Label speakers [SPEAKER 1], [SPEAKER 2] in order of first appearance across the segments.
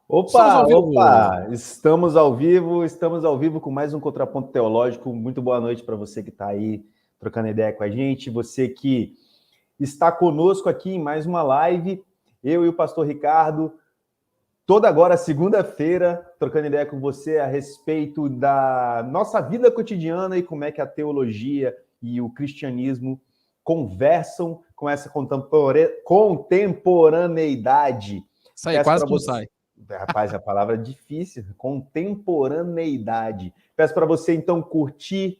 [SPEAKER 1] Estamos ao
[SPEAKER 2] Opa,
[SPEAKER 1] vivo.
[SPEAKER 2] opa! Estamos ao vivo com mais um Contraponto Teológico. Muito boa noite para você que está aí trocando ideia com a gente, você que está conosco aqui em mais uma live, eu e o pastor Ricardo, toda agora segunda-feira, trocando ideia com você a respeito da nossa vida cotidiana e como é que a teologia e o cristianismo conversam com essa contemporaneidade.
[SPEAKER 1] Isso aí,
[SPEAKER 2] Peço
[SPEAKER 1] quase
[SPEAKER 2] para
[SPEAKER 1] que não
[SPEAKER 2] você.
[SPEAKER 1] sai.
[SPEAKER 2] Rapaz, a palavra é difícil. Contemporaneidade. Peço para você, então, curtir,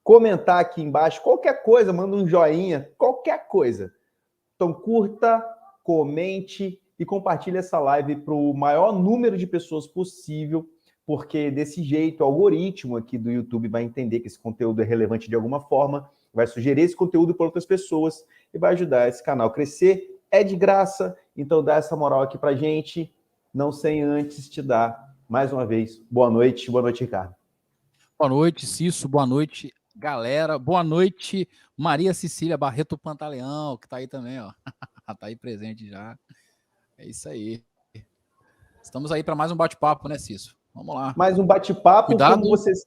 [SPEAKER 2] comentar aqui embaixo, qualquer coisa, manda um joinha, qualquer coisa. Então, curta, comente e compartilhe essa live para o maior número de pessoas possível, porque desse jeito o algoritmo aqui do YouTube vai entender que esse conteúdo é relevante de alguma forma, vai sugerir esse conteúdo para outras pessoas e vai ajudar esse canal a crescer. É de graça, então dá essa moral aqui para gente. Não sem antes te dar, mais uma vez, boa noite, Ricardo.
[SPEAKER 1] Boa noite, Cício, boa noite, galera. Boa noite, Maria Cecília Barreto Pantaleão, que tá aí também, ó. Tá aí presente já. É isso aí. Estamos aí para mais um bate-papo, né, Cício? Vamos lá.
[SPEAKER 2] Mais um bate-papo,
[SPEAKER 1] Cuidado.
[SPEAKER 2] como vocês...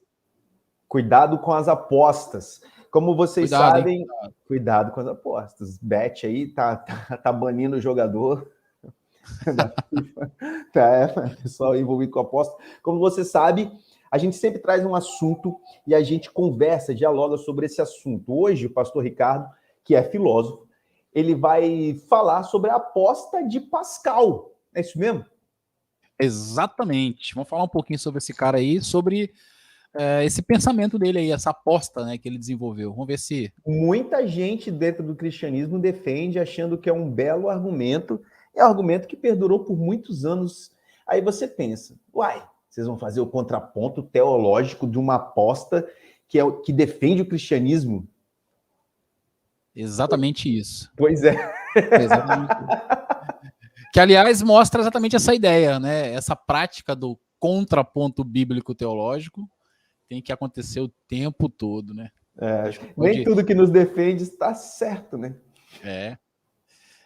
[SPEAKER 2] Cuidado com as apostas. Como vocês sabem, cuidado com as apostas. Bet aí tá banindo o jogador da FIFA. Pessoal envolvido com aposta. Como você sabe, a gente sempre traz um assunto e a gente conversa, dialoga sobre esse assunto. Hoje, o pastor Ricardo, que é filósofo, ele vai falar sobre a aposta de Pascal. É isso mesmo?
[SPEAKER 1] Exatamente. Vamos falar um pouquinho sobre esse cara aí, sobre esse pensamento dele aí, essa aposta, né, que ele desenvolveu. Vamos ver se...
[SPEAKER 2] Muita gente dentro do cristianismo defende achando que é um belo argumento. É um argumento que perdurou por muitos anos. Aí você pensa, uai, vocês vão fazer o contraponto teológico de uma aposta que defende o cristianismo?
[SPEAKER 1] Exatamente isso.
[SPEAKER 2] Pois é.
[SPEAKER 1] Exatamente isso. Que, aliás, mostra exatamente essa ideia, né? Essa prática do contraponto bíblico-teológico tem que acontecer o tempo todo, né?
[SPEAKER 2] Nem tudo que nos defende está certo, né?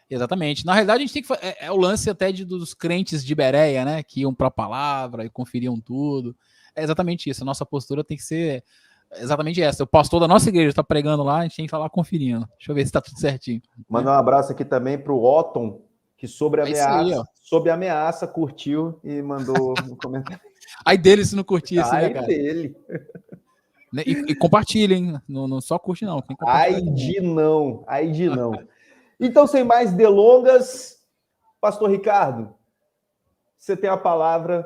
[SPEAKER 1] Exatamente. Na realidade, a gente tem que é o lance até dos crentes de Bereia, né? Que iam para a palavra e conferiam tudo. É exatamente isso. A nossa postura tem que ser exatamente essa. O pastor da nossa igreja está pregando lá, a gente tem que estar lá conferindo. Deixa eu ver se está tudo certinho.
[SPEAKER 2] Mandar um abraço aqui também para o Otton, que sobre ameaça curtiu e mandou um comentário.
[SPEAKER 1] Aí dele se não curtisse, né, cara?
[SPEAKER 2] Dele.
[SPEAKER 1] E compartilhem, não só curte não. Tem que
[SPEAKER 2] Ai de não. Então, sem mais delongas, pastor Ricardo, você tem a palavra,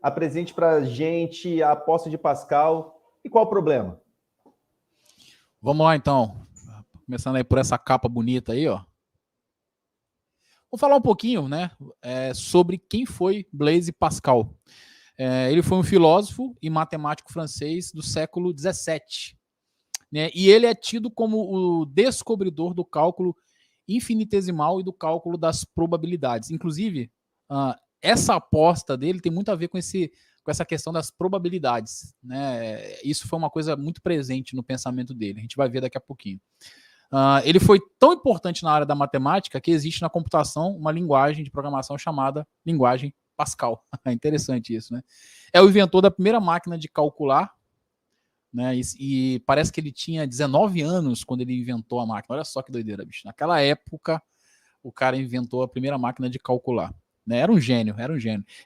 [SPEAKER 2] apresente para a gente a aposta de Pascal e qual o problema?
[SPEAKER 1] Vamos lá, então. Começando aí por essa capa bonita aí, ó. Vou falar um pouquinho, né, sobre quem foi Blaise Pascal. Ele foi um filósofo e matemático francês do século XVII, né, e ele é tido como o descobridor do cálculo infinitesimal e do cálculo das probabilidades. Inclusive, essa aposta dele tem muito a ver com essa questão das probabilidades, né? Isso foi uma coisa muito presente no pensamento dele. A gente vai ver daqui a pouquinho. Ele foi tão importante na área da matemática que existe na computação uma linguagem de programação chamada linguagem Pascal. É interessante isso, né? É o inventor da primeira máquina de calcular, né? E parece que ele tinha 19 anos quando ele inventou a máquina. Olha só que doideira, bicho. Naquela época, o cara inventou a primeira máquina de calcular, né? Era um gênio.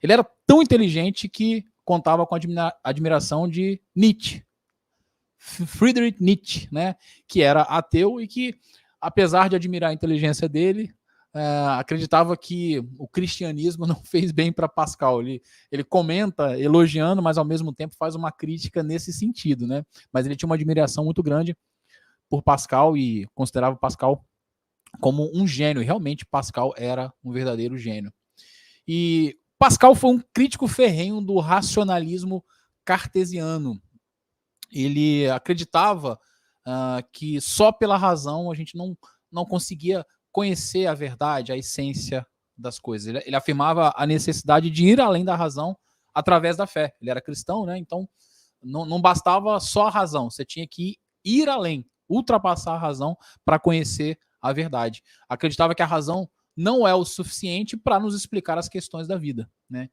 [SPEAKER 1] Ele era tão inteligente que contava com a admiração de Nietzsche. Friedrich Nietzsche, né, que era ateu e que, apesar de admirar a inteligência dele, acreditava que o cristianismo não fez bem para Pascal. Ele comenta elogiando, mas ao mesmo tempo faz uma crítica nesse sentido, né? Mas ele tinha uma admiração muito grande por Pascal e considerava Pascal como um gênio. E realmente Pascal era um verdadeiro gênio. E Pascal foi um crítico ferrenho do racionalismo cartesiano. Ele acreditava que só pela razão a gente não conseguia conhecer a verdade, a essência das coisas. Ele afirmava a necessidade de ir além da razão através da fé. Ele era cristão, né? Então não bastava só a razão, você tinha que ir além, ultrapassar a razão para conhecer a verdade. Acreditava que a razão não é o suficiente para nos explicar as questões da vida, né?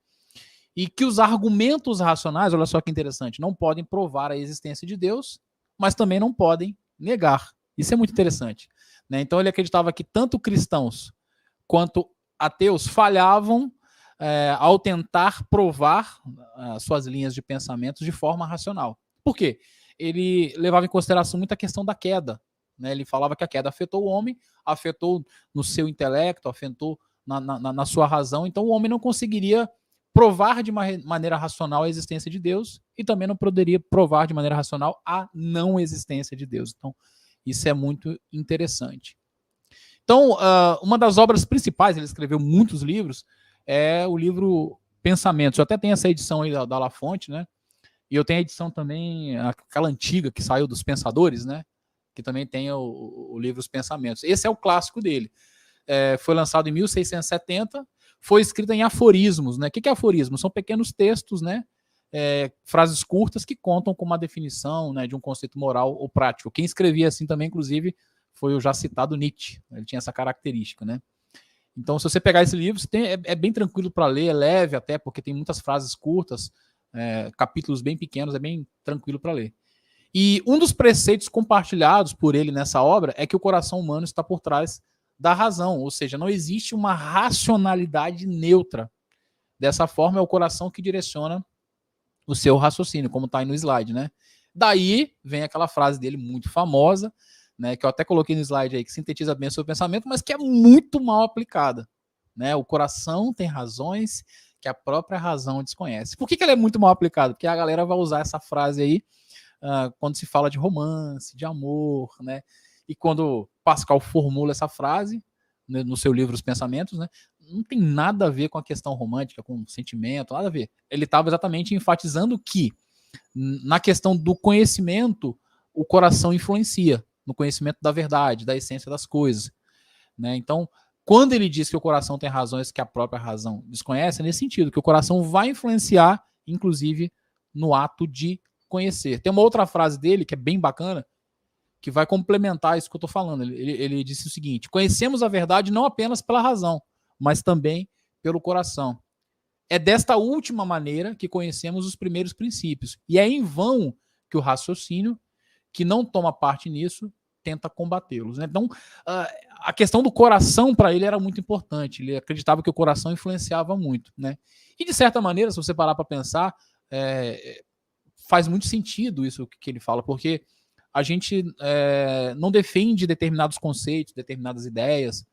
[SPEAKER 1] e que os argumentos racionais, olha só que interessante, não podem provar a existência de Deus, mas também não podem negar. Isso é muito interessante, né? Então ele acreditava que tanto cristãos quanto ateus falhavam ao tentar provar suas linhas de pensamentos de forma racional. Por quê? Ele levava em consideração muito a questão da queda, né? Ele falava que a queda afetou o homem, afetou no seu intelecto, afetou na sua razão, então o homem não conseguiria provar de maneira racional a existência de Deus e também não poderia provar de maneira racional a não existência de Deus. Então, isso é muito interessante. Então, uma das obras principais, ele escreveu muitos livros, é o livro Pensamentos. Eu até tenho essa edição aí da La Fonte, né? E eu tenho a edição também, aquela antiga que saiu dos Pensadores, né? Que também tem o livro Os Pensamentos. Esse é o clássico dele. Foi lançado em 1670, foi escrito em aforismos, né? O que é aforismo? São pequenos textos, né? Frases curtas que contam com uma definição, né, de um conceito moral ou prático. Quem escrevia assim também, inclusive, foi o já citado Nietzsche. Ele tinha essa característica, né? Então, se você pegar esse livro, é bem tranquilo para ler, é leve até, porque tem muitas frases curtas, capítulos bem pequenos, é bem tranquilo para ler. E um dos preceitos compartilhados por ele nessa obra é que o coração humano está por trás da razão, ou seja, não existe uma racionalidade neutra. Dessa forma, é o coração que direciona o seu raciocínio, como está aí no slide, né? Daí vem aquela frase dele muito famosa, né, que eu até coloquei no slide aí, que sintetiza bem o seu pensamento, mas que é muito mal aplicada, né? O coração tem razões que a própria razão desconhece. Por que ela é muito mal aplicada? Porque a galera vai usar essa frase aí quando se fala de romance, de amor, né? E quando Pascal formula essa frase, né, no seu livro Os Pensamentos, né, não tem nada a ver com a questão romântica, com sentimento, nada a ver. Ele estava exatamente enfatizando que, na questão do conhecimento, o coração influencia no conhecimento da verdade, da essência das coisas, né? Então, quando ele diz que o coração tem razões que a própria razão desconhece, é nesse sentido, que o coração vai influenciar, inclusive, no ato de conhecer. Tem uma outra frase dele que é bem bacana, que vai complementar isso que eu estou falando. Ele disse o seguinte: conhecemos a verdade não apenas pela razão, mas também pelo coração. É desta última maneira que conhecemos os primeiros princípios. E é em vão que o raciocínio, que não toma parte nisso, tenta combatê-los, né? Então, a questão do coração para ele era muito importante. Ele acreditava que o coração influenciava muito, né? E de certa maneira, se você parar para pensar, faz muito sentido isso que ele fala, porque a gente não defende determinados conceitos, determinadas ideias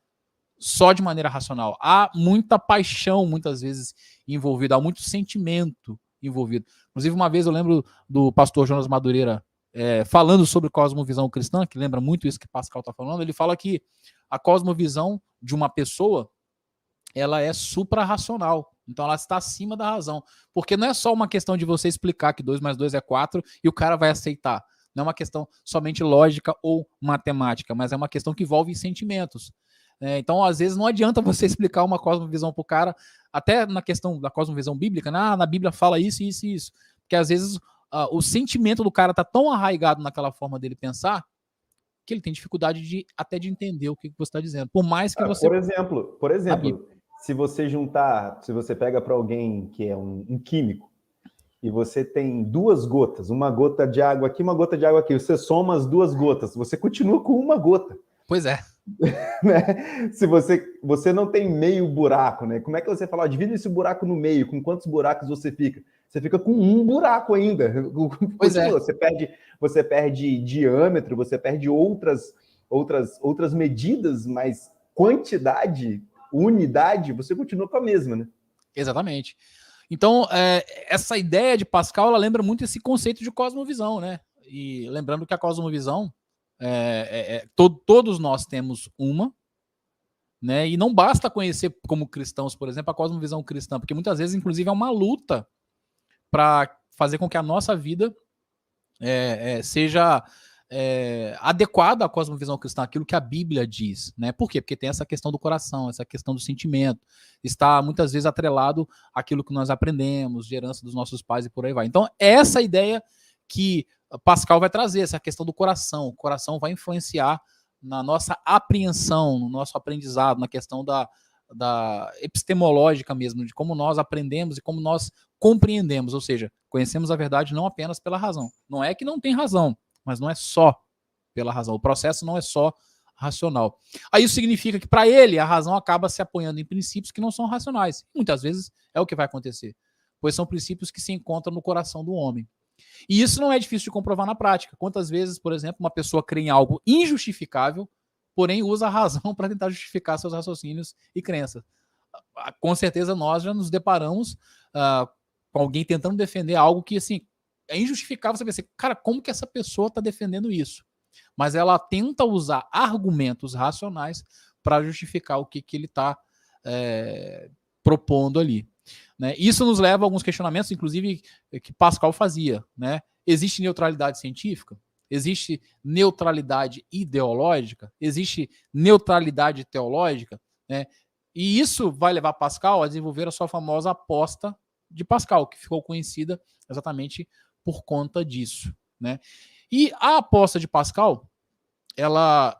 [SPEAKER 1] só de maneira racional. Há muita paixão, muitas vezes, envolvida, há muito sentimento envolvido. Inclusive, uma vez eu lembro do pastor Jonas Madureira falando sobre cosmovisão cristã, que lembra muito isso que Pascal está falando. Ele fala que a cosmovisão de uma pessoa, ela é suprarracional. Então ela está acima da razão. Porque não é só uma questão de você explicar que 2 mais 2 é 4 e o cara vai aceitar. Não é uma questão somente lógica ou matemática, mas é uma questão que envolve sentimentos. Então, às vezes, não adianta você explicar uma cosmovisão para o cara, até na questão da cosmovisão bíblica, na Bíblia fala isso, isso e isso. Porque às vezes o sentimento do cara está tão arraigado naquela forma dele pensar que ele tem dificuldade até de entender o que você está dizendo. Por mais que você...
[SPEAKER 2] Por exemplo, se você pega para alguém que é um químico, e você tem 2 gotas, uma gota de água aqui, uma gota de água aqui, você soma as 2 gotas, você continua com uma gota.
[SPEAKER 1] Pois é.
[SPEAKER 2] Né? Se você não tem meio buraco, né? Como é que você fala, divide esse buraco no meio, com quantos buracos você fica? Você fica com um buraco ainda.
[SPEAKER 1] Pois é.
[SPEAKER 2] Você perde diâmetro, você perde outras medidas, mas quantidade, unidade, você continua com a mesma, né?
[SPEAKER 1] Exatamente. Então, essa ideia de Pascal, ela lembra muito esse conceito de cosmovisão, né? E lembrando que a cosmovisão, todos nós temos uma, né? E não basta conhecer como cristãos, por exemplo, a cosmovisão cristã, porque muitas vezes, inclusive, é uma luta para fazer com que a nossa vida seja adequada à cosmovisão cristã, aquilo que a Bíblia diz, né? Por quê? Porque tem essa questão do coração, essa questão do sentimento, está muitas vezes atrelado àquilo que nós aprendemos, de herança dos nossos pais e por aí vai. Então, essa ideia que Pascal vai trazer, essa questão do coração. O coração vai influenciar na nossa apreensão, no nosso aprendizado, na questão da epistemológica mesmo, de como nós aprendemos e como nós compreendemos, ou seja, conhecemos a verdade não apenas pela razão. Não é que não tem razão, mas não é só pela razão. O processo não é só racional. Aí isso significa que, para ele, a razão acaba se apoiando em princípios que não são racionais. Muitas vezes é o que vai acontecer, pois são princípios que se encontram no coração do homem. E isso não é difícil de comprovar na prática. Quantas vezes, por exemplo, uma pessoa crê em algo injustificável, porém usa a razão para tentar justificar seus raciocínios e crenças. Com certeza nós já nos deparamos com alguém tentando defender algo que, assim, é injustificável. Você pensa, cara, como que essa pessoa está defendendo isso? Mas ela tenta usar argumentos racionais para justificar o que ele está propondo ali. Né? Isso nos leva a alguns questionamentos, inclusive, que Pascal fazia. Né? Existe neutralidade científica? Existe neutralidade ideológica? Existe neutralidade teológica? Né? E isso vai levar Pascal a desenvolver a sua famosa aposta de Pascal, que ficou conhecida exatamente por conta disso. Né? E a aposta de Pascal, ela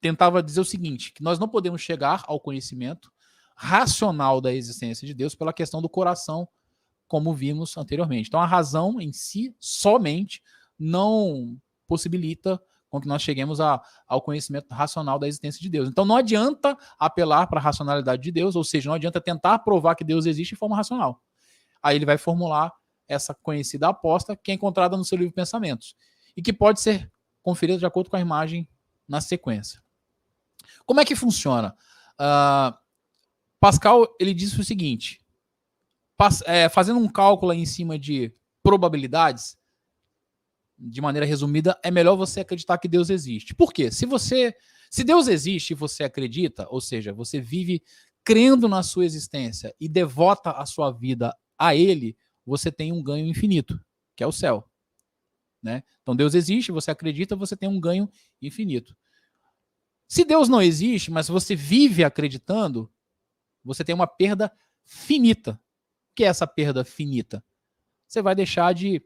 [SPEAKER 1] tentava dizer o seguinte, que nós não podemos chegar ao conhecimento racional da existência de Deus pela questão do coração, como vimos anteriormente. Então, a razão em si, somente, não possibilita com que nós cheguemos ao conhecimento racional da existência de Deus. Então, não adianta apelar para a racionalidade de Deus, ou seja, não adianta tentar provar que Deus existe de forma racional. Aí ele vai formular essa conhecida aposta, que é encontrada no seu livro Pensamentos, e que pode ser conferida de acordo com a imagem na sequência. Como é que funciona? Pascal, ele diz o seguinte, fazendo um cálculo em cima de probabilidades, de maneira resumida, é melhor você acreditar que Deus existe. Por quê? Se Deus existe e você acredita, ou seja, você vive crendo na sua existência e devota a sua vida a Ele, você tem um ganho infinito, que é o céu. Né? Então Deus existe, você acredita, você tem um ganho infinito. Se Deus não existe, mas você vive acreditando, você tem uma perda finita. O que é essa perda finita? Você vai deixar de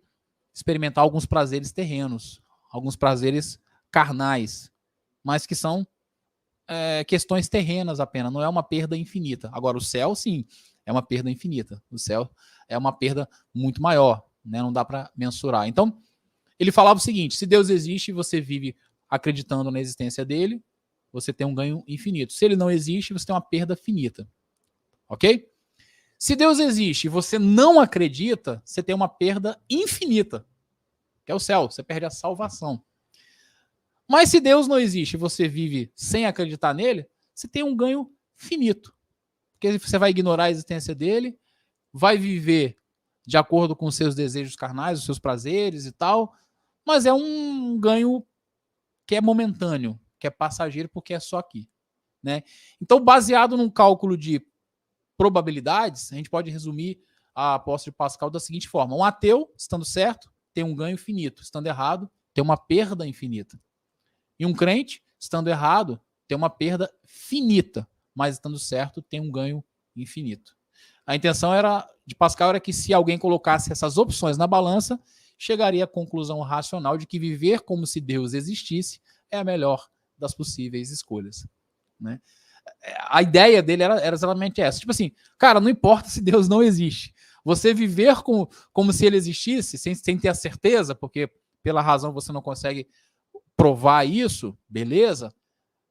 [SPEAKER 1] experimentar alguns prazeres terrenos, alguns prazeres carnais, mas que são questões terrenas apenas, não é uma perda infinita. Agora, o céu, sim, é uma perda infinita. O céu é uma perda muito maior, né? Não dá para mensurar. Então, ele falava o seguinte, se Deus existe e você vive acreditando na existência dele, você tem um ganho infinito. Se ele não existe, você tem uma perda finita. Ok? Se Deus existe e você não acredita, você tem uma perda infinita, que é o céu, você perde a salvação. Mas se Deus não existe e você vive sem acreditar nele, você tem um ganho finito. Porque você vai ignorar a existência dele, vai viver de acordo com os seus desejos carnais, os seus prazeres e tal, mas é um ganho que é momentâneo, que é passageiro, porque é só aqui. Né? Então, baseado num cálculo de probabilidades, a gente pode resumir a aposta de Pascal da seguinte forma. Um ateu, estando certo, tem um ganho finito. Estando errado, tem uma perda infinita. E um crente, estando errado, tem uma perda finita. Mas estando certo, tem um ganho infinito. A intenção de Pascal era que se alguém colocasse essas opções na balança, chegaria à conclusão racional de que viver como se Deus existisse é a melhor das possíveis escolhas. Né? A ideia dele era exatamente essa. Tipo assim, cara, não importa se Deus não existe. Você viver como se ele existisse, sem ter a certeza, porque pela razão você não consegue provar isso, beleza,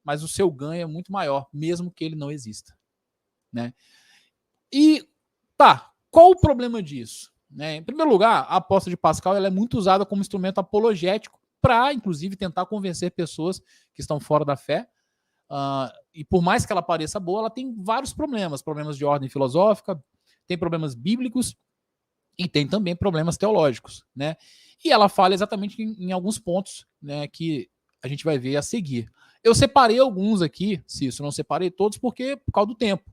[SPEAKER 1] mas o seu ganho é muito maior, mesmo que ele não exista. Né? E, tá, qual o problema disso? Né? Em primeiro lugar, a aposta de Pascal ela é muito usada como instrumento apologético para, inclusive, tentar convencer pessoas que estão fora da fé. E por mais que ela pareça boa, ela tem vários problemas de ordem filosófica, tem problemas bíblicos e tem também problemas teológicos, né? E ela fala exatamente em alguns pontos, né, que a gente vai ver a seguir. Eu separei alguns aqui, Cício, não separei todos por causa do tempo,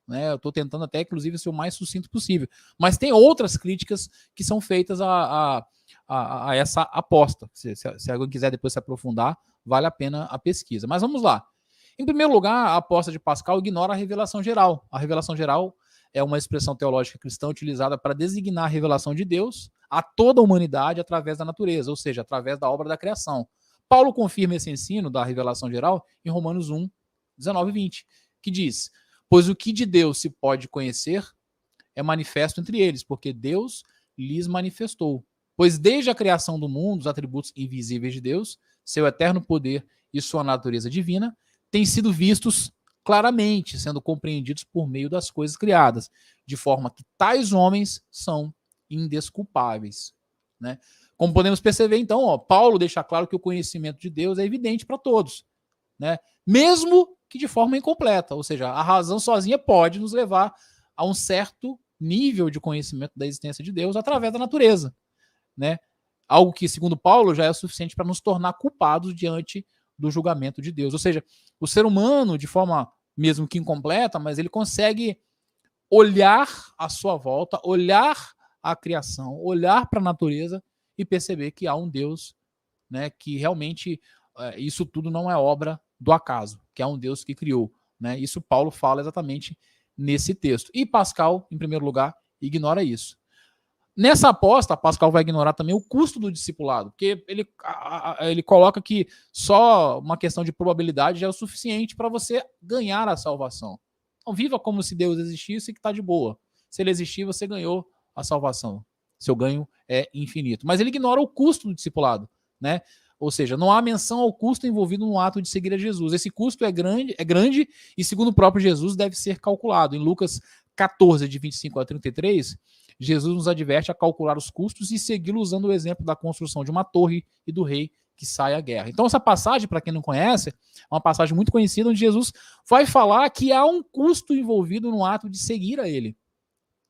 [SPEAKER 1] né? Eu estou tentando até, inclusive, ser o mais sucinto possível. Mas tem outras críticas que são feitas a essa aposta. Se alguém quiser depois se aprofundar, vale a pena a pesquisa. Mas vamos lá. Em primeiro lugar, a aposta de Pascal ignora a revelação geral. A revelação geral é uma expressão teológica cristã utilizada para designar a revelação de Deus a toda a humanidade através da natureza, ou seja, através da obra da criação. Paulo confirma esse ensino da revelação geral em Romanos 1, 19 e 20, que diz: pois o que de Deus se pode conhecer é manifesto entre eles, porque Deus lhes manifestou. Pois desde a criação do mundo, os atributos invisíveis de Deus, seu eterno poder e sua natureza divina, têm sido vistos claramente, sendo compreendidos por meio das coisas criadas, de forma que tais homens são indesculpáveis, né? Como podemos perceber, então, Paulo deixa claro que o conhecimento de Deus é evidente para todos, né? Mesmo que de forma incompleta, ou seja, a razão sozinha pode nos levar a um certo nível de conhecimento da existência de Deus através da natureza, né? Algo que, segundo Paulo, já é suficiente para nos tornar culpados diante do julgamento de Deus. Ou seja, o ser humano, de forma mesmo que incompleta, mas ele consegue olhar à sua volta, olhar a criação, olhar para a natureza e perceber que há um Deus, né, que realmente isso tudo não é obra do acaso, que há um Deus que criou, né? Isso Paulo fala exatamente nesse texto. E Pascal, em primeiro lugar, ignora isso. Nessa aposta, Pascal vai ignorar também o custo do discipulado, porque ele coloca que só uma questão de probabilidade já é o suficiente para você ganhar a salvação. Então, viva como se Deus existisse e que está de boa. Se ele existir, você ganhou a salvação. Seu ganho é infinito. Mas ele ignora o custo do discipulado, né? Ou seja, não há menção ao custo envolvido no ato de seguir a Jesus. Esse custo é grande e, segundo o próprio Jesus, deve ser calculado. Em Lucas 14, de 25 a 33, Jesus nos adverte a calcular os custos e segui-lo usando o exemplo da construção de uma torre e do rei que sai à guerra. Então, essa passagem, para quem não conhece, é uma passagem muito conhecida, onde Jesus vai falar que há um custo envolvido no ato de seguir a ele.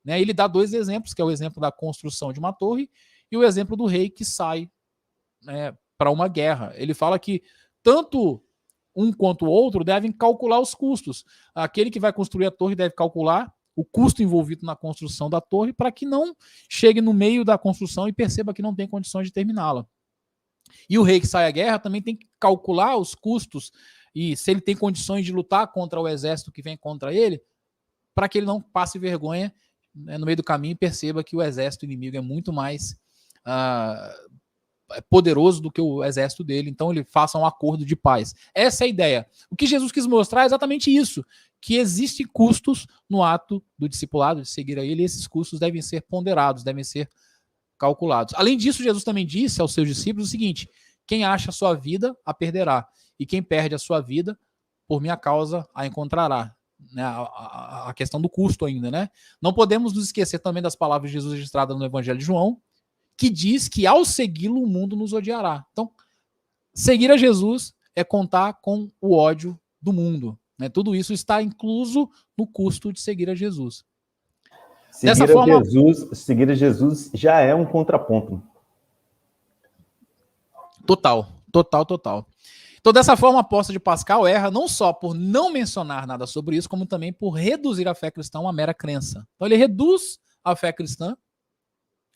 [SPEAKER 1] Né? Ele dá dois exemplos, que é o exemplo da construção de uma torre e o exemplo do rei que sai, né, para uma guerra. Ele fala que tanto um quanto o outro devem calcular os custos. Aquele que vai construir a torre deve calcular o custo envolvido na construção da torre para que não chegue no meio da construção e perceba que não tem condições de terminá-la. E o rei que sai à guerra também tem que calcular os custos e se ele tem condições de lutar contra o exército que vem contra ele, para que ele não passe vergonha, né, no meio do caminho e perceba que o exército inimigo é muito mais poderoso do que o exército dele, então ele faça um acordo de paz. Essa é a ideia. O que Jesus quis mostrar é exatamente isso, que existem custos no ato do discipulado, de seguir a ele, e esses custos devem ser ponderados, devem ser calculados. Além disso, Jesus também disse aos seus discípulos o seguinte: quem acha a sua vida, a perderá, e quem perde a sua vida, por minha causa, a encontrará. Né, a questão do custo ainda, né? Não podemos nos esquecer também das palavras de Jesus registradas no Evangelho de João, que diz que ao segui-lo o mundo nos odiará. Então, seguir a Jesus é contar com o ódio do mundo. Né? Tudo isso está incluso no custo de seguir a Jesus.
[SPEAKER 2] Seguir a Jesus já é um contraponto.
[SPEAKER 1] Total. Então, dessa forma, a aposta de Pascal erra não só por não mencionar nada sobre isso, como também por reduzir a fé cristã a uma mera crença. Então, ele reduz a fé cristã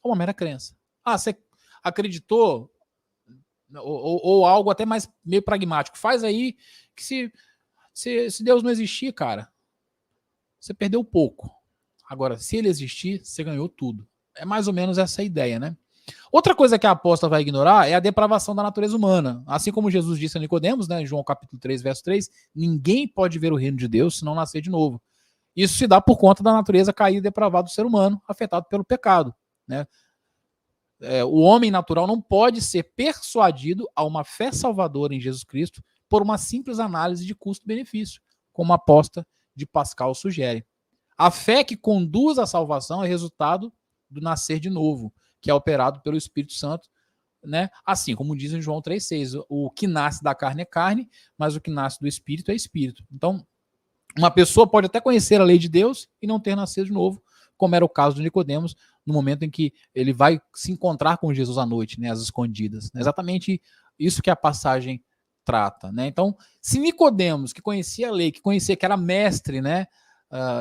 [SPEAKER 1] a uma mera crença. Você acreditou, ou algo até mais meio pragmático. Faz aí que se Deus não existir, cara, você perdeu pouco. Agora, se ele existir, você ganhou tudo. É mais ou menos essa a ideia, né? Outra coisa que a aposta vai ignorar é a depravação da natureza humana. Assim como Jesus disse a Nicodemos, né, em João capítulo 3, verso 3, ninguém pode ver o reino de Deus se não nascer de novo. Isso se dá por conta da natureza caída e depravada do ser humano, afetado pelo pecado. Né? O homem natural não pode ser persuadido a uma fé salvadora em Jesus Cristo por uma simples análise de custo-benefício, como a aposta de Pascal sugere. A fé que conduz à salvação é resultado do nascer de novo, que é operado pelo Espírito Santo, né? Assim como diz em João 3,6, o que nasce da carne é carne, mas o que nasce do Espírito é Espírito. Então, uma pessoa pode até conhecer a lei de Deus e não ter nascido de novo, como era o caso de Nicodemos, no momento em que ele vai se encontrar com Jesus à noite, né, às escondidas. É exatamente isso que a passagem trata. Né? Então, se Nicodemos, que conhecia a lei, que conhecia que era mestre, né,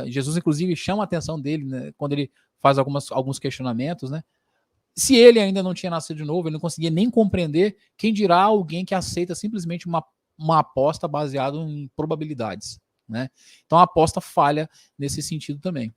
[SPEAKER 1] Jesus inclusive chama a atenção dele, né, quando ele faz alguns questionamentos, né? Se ele ainda não tinha nascido de novo, ele não conseguia nem compreender, quem dirá alguém que aceita simplesmente uma aposta baseada em probabilidades. Né? Então a aposta falha nesse sentido também.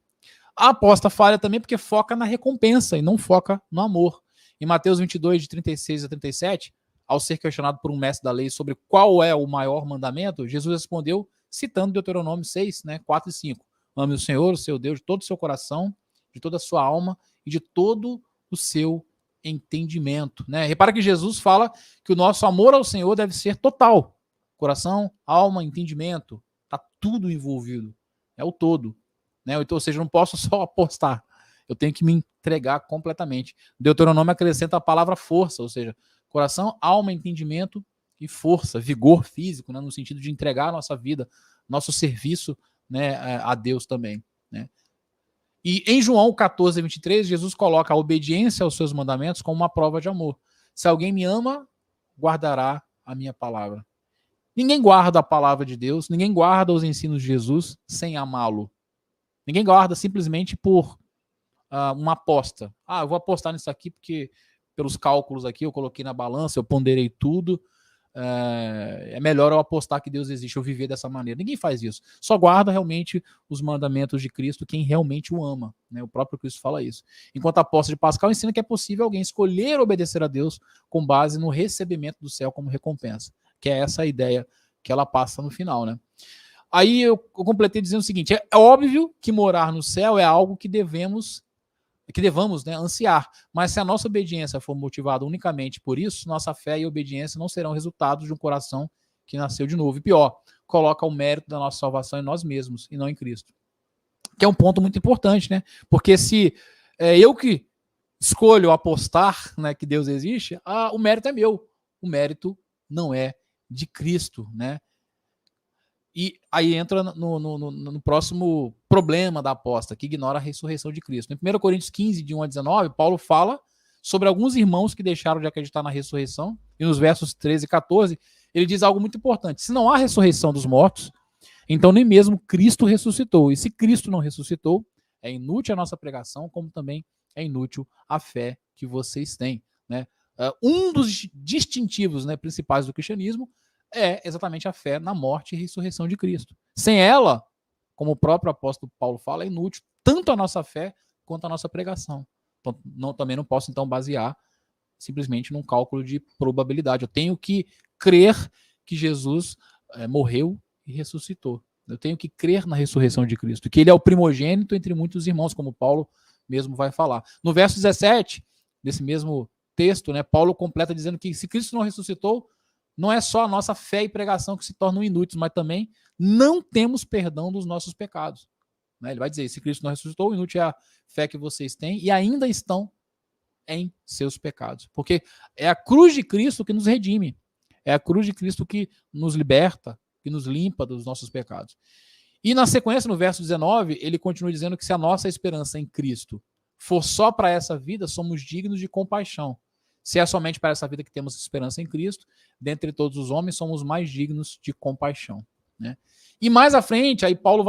[SPEAKER 1] A aposta falha também porque foca na recompensa e não foca no amor. Em Mateus 22, de 36 a 37, ao ser questionado por um mestre da lei sobre qual é o maior mandamento, Jesus respondeu citando Deuteronômio 6, né, 4 e 5. Ame o Senhor, o seu Deus, de todo o seu coração de toda a sua alma e de todo o seu entendimento, né? Repara que Jesus fala que o nosso amor ao Senhor deve ser total. Coração, alma, entendimento, tá tudo envolvido. É o todo, né? Então, ou seja, eu não posso só apostar. Eu tenho que me entregar completamente. Deuteronômio acrescenta a palavra força, ou seja, coração, alma, entendimento e força, vigor físico, né, no sentido de entregar a nossa vida, nosso serviço, né, a Deus também, né? E em João 14, 23, Jesus coloca a obediência aos seus mandamentos como uma prova de amor. Se alguém me ama, guardará a minha palavra. Ninguém guarda a palavra de Deus, ninguém guarda os ensinos de Jesus sem amá-lo. Ninguém guarda simplesmente por uma aposta. Eu vou apostar nisso aqui porque pelos cálculos aqui eu coloquei na balança, eu ponderei tudo. É melhor eu apostar que Deus existe, eu viver dessa maneira. Ninguém faz isso. Só guarda realmente os mandamentos de Cristo quem realmente o ama, né? O próprio Cristo fala isso. Enquanto a aposta de Pascal ensina que é possível alguém escolher obedecer a Deus com base no recebimento do céu como recompensa, que é essa a ideia que ela passa no final, né? Aí eu completei dizendo o seguinte: é óbvio que morar no céu é algo que devemos, né, ansiar. Mas se a nossa obediência for motivada unicamente por isso, nossa fé e obediência não serão resultados de um coração que nasceu de novo. E pior, coloca o mérito da nossa salvação em nós mesmos e não em Cristo. Que é um ponto muito importante, né? Porque se eu que escolho apostar, né, que Deus existe, o mérito é meu. O mérito não é de Cristo, né? E aí entra no próximo problema da aposta, que ignora a ressurreição de Cristo. Em 1 Coríntios 15, de 1 a 19, Paulo fala sobre alguns irmãos que deixaram de acreditar na ressurreição, e nos versos 13 e 14, ele diz algo muito importante: se não há ressurreição dos mortos, então nem mesmo Cristo ressuscitou. E se Cristo não ressuscitou, é inútil a nossa pregação, como também é inútil a fé que vocês têm, né? Um dos distintivos, né, principais do cristianismo é exatamente a fé na morte e ressurreição de Cristo. Sem ela, como o próprio apóstolo Paulo fala, é inútil tanto a nossa fé quanto a nossa pregação. Então, também não posso, então, basear simplesmente num cálculo de probabilidade. Eu tenho que crer que Jesus morreu e ressuscitou. Eu tenho que crer na ressurreição de Cristo, que ele é o primogênito entre muitos irmãos, como Paulo mesmo vai falar. No verso 17, desse mesmo texto, né, Paulo completa dizendo que se Cristo não ressuscitou, não é só a nossa fé e pregação que se tornam inúteis, mas também não temos perdão dos nossos pecados. Ele vai dizer: se Cristo não ressuscitou, inútil é a fé que vocês têm e ainda estão em seus pecados. Porque é a cruz de Cristo que nos redime. É a cruz de Cristo que nos liberta, que nos limpa dos nossos pecados. E na sequência, no verso 19, ele continua dizendo que se a nossa esperança em Cristo for só para essa vida, somos dignos de compaixão. Se é somente para essa vida que temos esperança em Cristo, dentre todos os homens, somos mais dignos de compaixão, né? E mais à frente, aí Paulo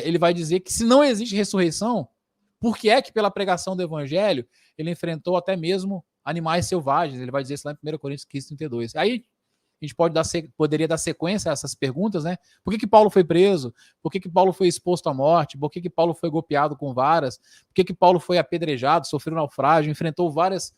[SPEAKER 1] ele vai dizer que se não existe ressurreição, por que é que pela pregação do evangelho ele enfrentou até mesmo animais selvagens? Ele vai dizer isso lá em 1 Coríntios 15, 32. Aí a gente poderia dar sequência a essas perguntas, né? Por que Paulo foi preso? Por que Paulo foi exposto à morte? Por que Paulo foi golpeado com varas? Por que Paulo foi apedrejado, sofreu naufrágio, enfrentou vários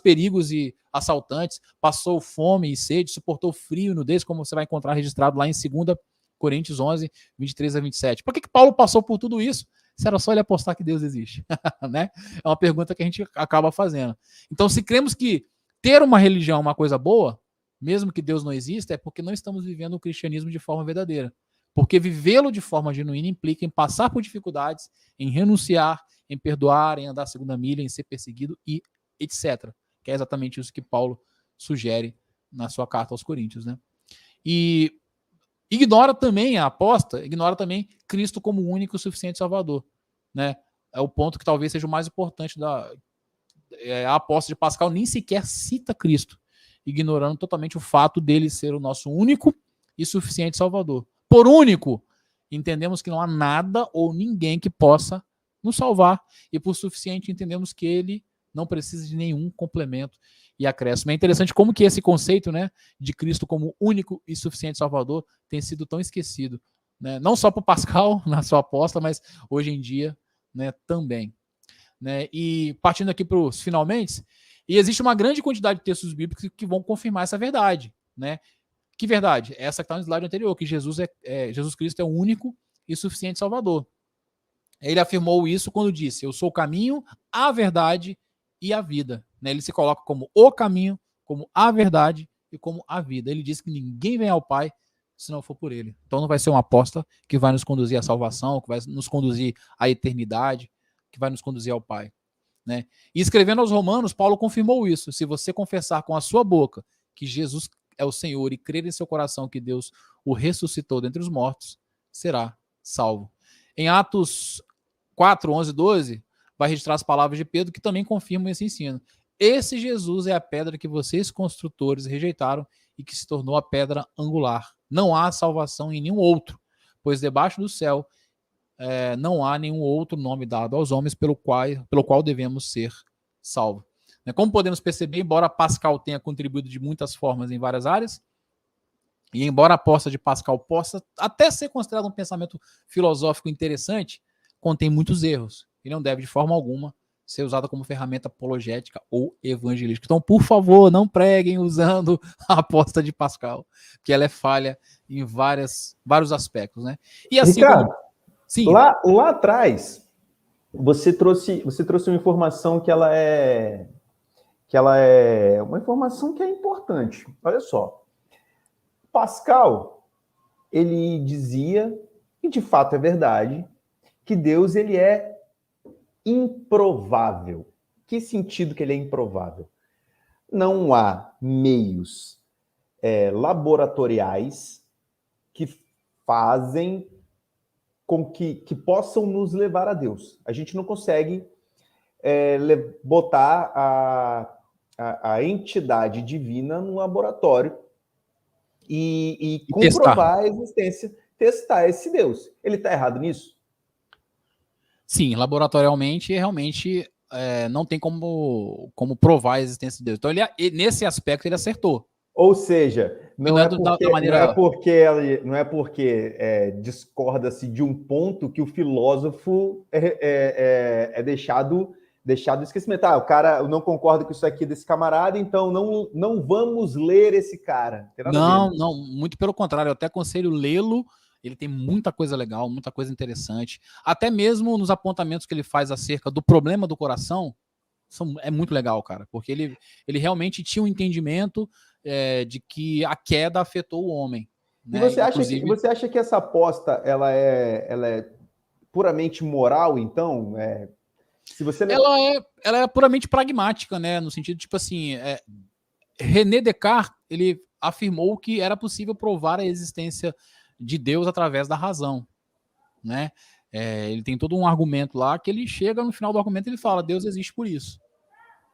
[SPEAKER 1] perigos e assaltantes, passou fome e sede, suportou frio e nudez, como você vai encontrar registrado lá em 2 Coríntios 11, 23 a 27. Por que Paulo passou por tudo isso? Se era só ele apostar que Deus existe, né? É uma pergunta que a gente acaba fazendo. Então, se cremos que ter uma religião é uma coisa boa, mesmo que Deus não exista, é porque não estamos vivendo o cristianismo de forma verdadeira. Porque vivê-lo de forma genuína implica em passar por dificuldades, em renunciar, em perdoar, em andar a segunda milha, em ser perseguido e etc. Que é exatamente isso que Paulo sugere na sua carta aos Coríntios, né? E ignora também a aposta, ignora também Cristo como único e suficiente Salvador, né? É o ponto que talvez seja o mais importante a aposta de Pascal nem sequer cita Cristo, ignorando totalmente o fato dele ser o nosso único e suficiente Salvador. Por único, entendemos que não há nada ou ninguém que possa nos salvar, e por suficiente entendemos que ele não precisa de nenhum complemento e acréscimo. É interessante como que esse conceito, né, de Cristo como único e suficiente Salvador tem sido tão esquecido, né? Não só por Pascal na sua aposta, mas hoje em dia, né, também. Né? E partindo aqui para os finalmente, e existe uma grande quantidade de textos bíblicos que vão confirmar essa verdade, né? Que verdade? Essa que está no slide anterior, que Jesus Cristo é o único e suficiente Salvador. Ele afirmou isso quando disse: eu sou o caminho, a verdade e a vida. Né? Ele se coloca como o caminho, como a verdade e como a vida. Ele diz que ninguém vem ao Pai se não for por ele. Então não vai ser uma aposta que vai nos conduzir à salvação, que vai nos conduzir à eternidade, que vai nos conduzir ao Pai. Né? E escrevendo aos Romanos, Paulo confirmou isso. Se você confessar com a sua boca que Jesus é o Senhor e crer em seu coração que Deus o ressuscitou dentre os mortos, será salvo. Em Atos 4, 11, 12, vai registrar as palavras de Pedro que também confirmam esse ensino. Esse Jesus é a pedra que vocês construtores rejeitaram e que se tornou a pedra angular. Não há salvação em nenhum outro, pois debaixo do céu não há nenhum outro nome dado aos homens pelo qual devemos ser salvos. Como podemos perceber, embora Pascal tenha contribuído de muitas formas em várias áreas, e embora a aposta de Pascal possa até ser considerado um pensamento filosófico interessante, contém muitos erros e não deve de forma alguma ser usada como ferramenta apologética ou evangelística. Então, por favor, não preguem usando a aposta de Pascal, que ela é falha em vários aspectos, né? E assim,
[SPEAKER 2] Ricardo,
[SPEAKER 1] sim.
[SPEAKER 2] Lá atrás, você trouxe uma informação que ela é uma informação que é importante. Olha só, Pascal, ele dizia, e de fato é verdade, que Deus ele é improvável. Que sentido que ele é improvável? Não há meios laboratoriais que fazem com que possam nos levar a Deus. A gente não consegue botar a entidade divina num laboratório e comprovar a existência, testar esse Deus. Ele está errado nisso?
[SPEAKER 1] Sim, laboratorialmente, realmente não tem como provar a existência de Deus. Então, nesse aspecto, ele acertou.
[SPEAKER 2] Ou seja, não é porque discorda-se de um ponto que o filósofo é deixado do esquecimento. O cara não concorda com isso aqui desse camarada, então não vamos ler esse cara.
[SPEAKER 1] Não, muito pelo contrário, eu até aconselho lê-lo. Ele tem muita coisa legal, muita coisa interessante. Até mesmo nos apontamentos que ele faz acerca do problema do coração, é muito legal, cara, porque ele realmente tinha um entendimento de que a queda afetou o homem.
[SPEAKER 2] Né? E você acha que essa aposta ela é puramente moral, então? Se você
[SPEAKER 1] ela é puramente pragmática, né? No sentido, tipo assim, René Descartes, ele afirmou que era possível provar a existência de Deus através da razão, né? Ele tem todo um argumento lá que ele chega no final do argumento e ele fala, Deus existe por isso,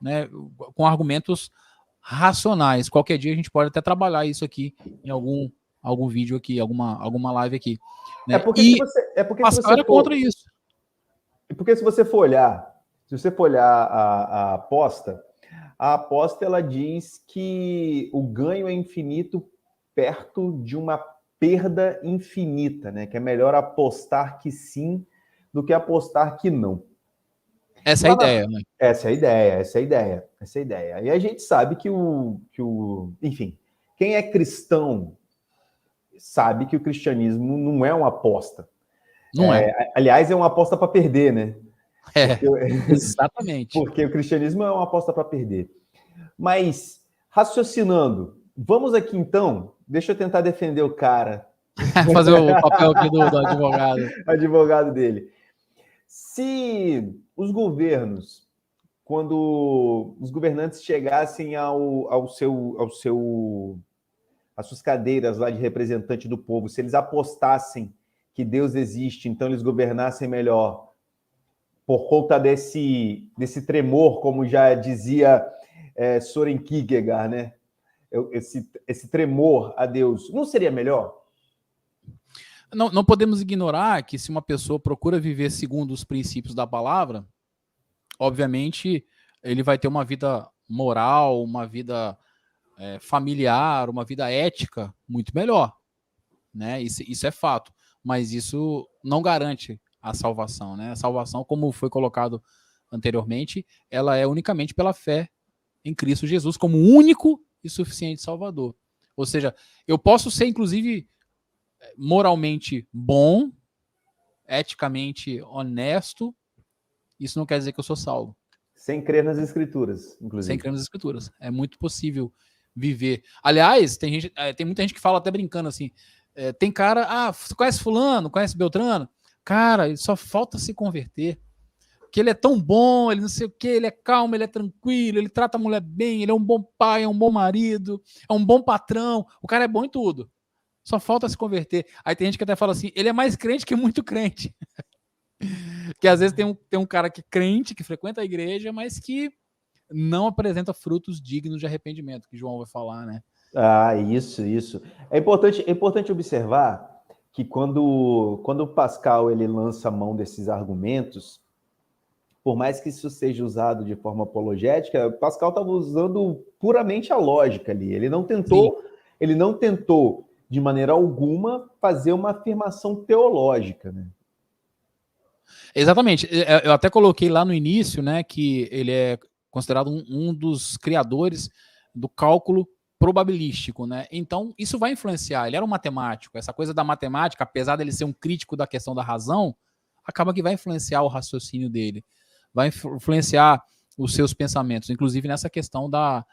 [SPEAKER 1] né? Com argumentos racionais. Qualquer dia a gente pode até trabalhar isso aqui em algum vídeo aqui, alguma live aqui. Né?
[SPEAKER 2] Pascal
[SPEAKER 1] era contra isso.
[SPEAKER 2] Porque se você for olhar a aposta ela diz que o ganho é infinito perto de uma perda infinita, né? Que é melhor apostar que sim do que apostar que não.
[SPEAKER 1] Essa é a ideia, né?
[SPEAKER 2] Essa é a ideia. E a gente sabe que enfim, quem é cristão sabe que o cristianismo não é uma aposta.
[SPEAKER 1] Não é.
[SPEAKER 2] Aliás, é uma aposta para perder, né?
[SPEAKER 1] Exatamente.
[SPEAKER 2] Porque o cristianismo é uma aposta para perder. Mas, raciocinando, vamos aqui então, deixa eu tentar defender o cara.
[SPEAKER 1] Fazer o papel aqui do advogado.
[SPEAKER 2] Advogado dele. Se os governos, quando os governantes chegassem às suas cadeiras lá de representante do povo, se eles apostassem que Deus existe, então eles governassem melhor, por conta desse tremor, como já dizia Soren Kierkegaard, né? Esse tremor a Deus, não seria melhor?
[SPEAKER 1] Não podemos ignorar que se uma pessoa procura viver segundo os princípios da palavra, obviamente ele vai ter uma vida moral, uma vida familiar, uma vida ética muito melhor, né? Isso é fato, mas isso não garante a salvação, né? A salvação, como foi colocado anteriormente, ela é unicamente pela fé em Cristo Jesus como único e suficiente Salvador. Ou seja, eu posso ser, inclusive, moralmente bom, eticamente honesto, isso não quer dizer que eu sou salvo.
[SPEAKER 2] Sem crer nas escrituras, inclusive.
[SPEAKER 1] Sem crer nas escrituras. É muito possível viver. Aliás, tem muita gente que fala até brincando assim, tem cara, você conhece fulano, conhece Beltrano? Cara, só falta se converter. Que ele é tão bom, ele não sei o que, ele é calmo, ele é tranquilo, ele trata a mulher bem, ele é um bom pai, é um bom marido, é um bom patrão, o cara é bom em tudo. Só falta se converter. Aí tem gente que até fala assim, ele é mais crente que muito crente. Que às vezes tem um cara que é crente, que frequenta a igreja, mas que não apresenta frutos dignos de arrependimento, que João vai falar, né?
[SPEAKER 2] Isso. É importante observar que quando o Pascal ele lança a mão desses argumentos, por mais que isso seja usado de forma apologética, Pascal estava usando puramente a lógica ali. Ele não tentou de maneira alguma fazer uma afirmação teológica, né?
[SPEAKER 1] Exatamente. Eu até coloquei lá no início, né, que ele é considerado um dos criadores do cálculo probabilístico, né? Então, isso vai influenciar. Ele era um matemático. Essa coisa da matemática, apesar dele ser um crítico da questão da razão, acaba que vai influenciar o raciocínio dele. Vai influenciar os seus pensamentos, inclusive nessa questão da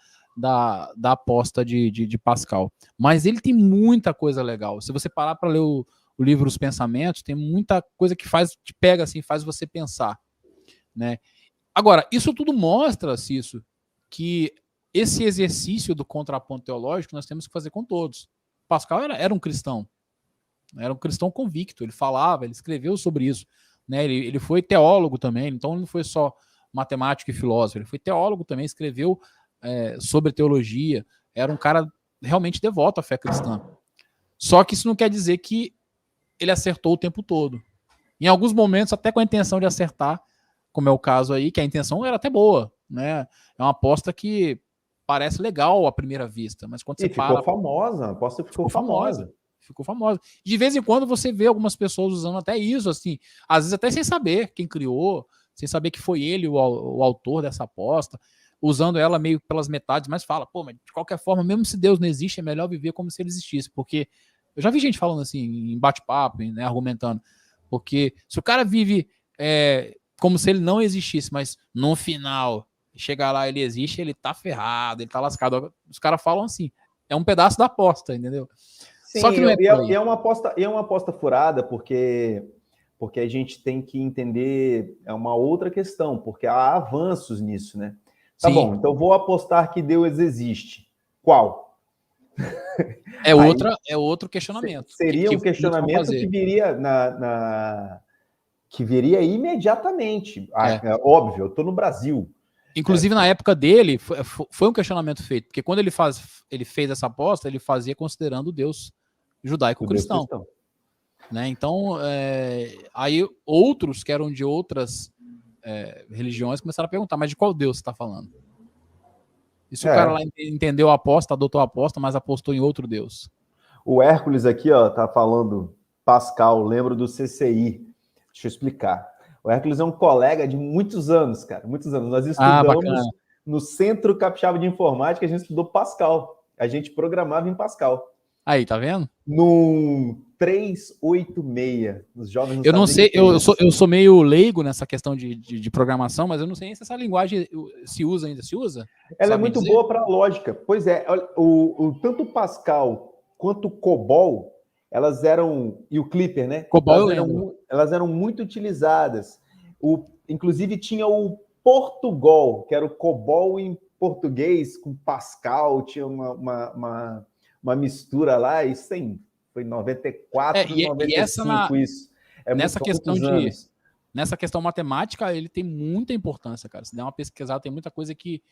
[SPEAKER 1] aposta de Pascal. Mas ele tem muita coisa legal. Se você parar para ler o livro Os Pensamentos, tem muita coisa que te pega assim, faz você pensar, né? Agora, isso tudo mostra, Cício, que esse exercício do contraponto teológico nós temos que fazer com todos. Pascal era um cristão convicto, ele falava, ele escreveu sobre isso, né? Ele foi teólogo também, então ele não foi só matemático e filósofo, ele foi teólogo também, escreveu sobre teologia, era um cara realmente devoto à fé cristã. Só que isso não quer dizer que ele acertou o tempo todo. Em alguns momentos, até com a intenção de acertar, como é o caso aí, que a intenção era até boa, né? É uma aposta que parece legal à primeira vista, mas quando você
[SPEAKER 2] ficou famosa, a aposta ficou famosa.
[SPEAKER 1] Ficou famosa. De vez em quando você vê algumas pessoas usando até isso, assim, às vezes até sem saber quem criou, sem saber que foi ele o autor dessa aposta, usando ela meio pelas metades, mas fala, mas de qualquer forma, mesmo se Deus não existe, é melhor viver como se ele existisse, porque eu já vi gente falando assim, em bate-papo, né, argumentando, porque se o cara vive como se ele não existisse, mas no final, chegar lá, ele existe, ele tá ferrado, ele tá lascado. Os caras falam assim, é um pedaço da aposta, entendeu?
[SPEAKER 2] Sim, só que não é uma aposta furada, porque a gente tem que entender uma outra questão, porque há avanços nisso, né? Tá Sim. Bom, então vou apostar que Deus existe. Qual?
[SPEAKER 1] É outro questionamento.
[SPEAKER 2] Seria um questionamento que viria que viria imediatamente. Óbvio, eu estou no Brasil.
[SPEAKER 1] Inclusive, na época dele, foi um questionamento feito, porque quando ele fez essa aposta, ele fazia considerando o Deus judaico-cristão. Né? Então, aí outros que eram de outras religiões começaram a perguntar, mas de qual Deus você está falando? E se o cara lá entendeu a aposta, adotou a aposta, mas apostou em outro Deus?
[SPEAKER 2] O Hércules aqui, ó, tá falando, Pascal, lembro do CCI. Deixa eu explicar. O Hércules é um colega de muitos anos, cara, muitos anos. Nós estudamos no Centro Capixaba de Informática, a gente estudou Pascal. A gente programava em Pascal.
[SPEAKER 1] Aí, tá vendo?
[SPEAKER 2] No 386, os jovens não
[SPEAKER 1] eu não sei, eu sou meio leigo nessa questão de programação, mas eu não sei se essa linguagem se usa ainda. Se usa?
[SPEAKER 2] Ela é muito boa para lógica. Pois é, tanto Pascal quanto o COBOL, elas eram, e o Clipper, né? Elas eram muito utilizadas. Inclusive tinha o Portugol, que era o COBOL em português, com Pascal, tinha uma mistura lá, isso foi 94, 95 isso.
[SPEAKER 1] Nessa questão matemática, ele tem muita importância, cara. Se der uma pesquisada, tem muita coisa que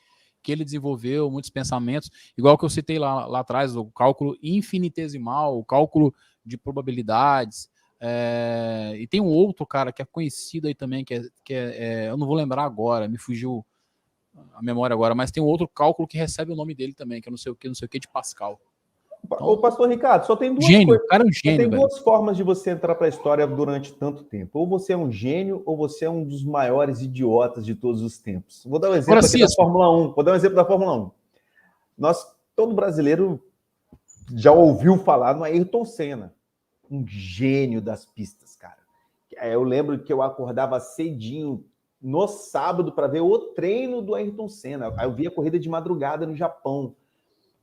[SPEAKER 1] ele desenvolveu, muitos pensamentos, igual que eu citei lá atrás, o cálculo infinitesimal, o cálculo de probabilidades, e tem um outro cara que é conhecido aí também, que eu não vou lembrar agora, me fugiu a memória agora, mas tem um outro cálculo que recebe o nome dele também, que é não sei o que de Pascal.
[SPEAKER 2] Então, ô, pastor Ricardo, só tem duas
[SPEAKER 1] coisas. Cara, um gênio,
[SPEAKER 2] tem duas formas de você entrar para a história durante tanto tempo. Ou você é um gênio, ou você é um dos maiores idiotas de todos os tempos. Vou dar um exemplo aqui da Fórmula 1. Vou dar um exemplo da Fórmula 1. Todo brasileiro já ouviu falar no Ayrton Senna. Um gênio das pistas, cara. Eu lembro que eu acordava cedinho no sábado para ver o treino do Ayrton Senna. Eu via corrida de madrugada no Japão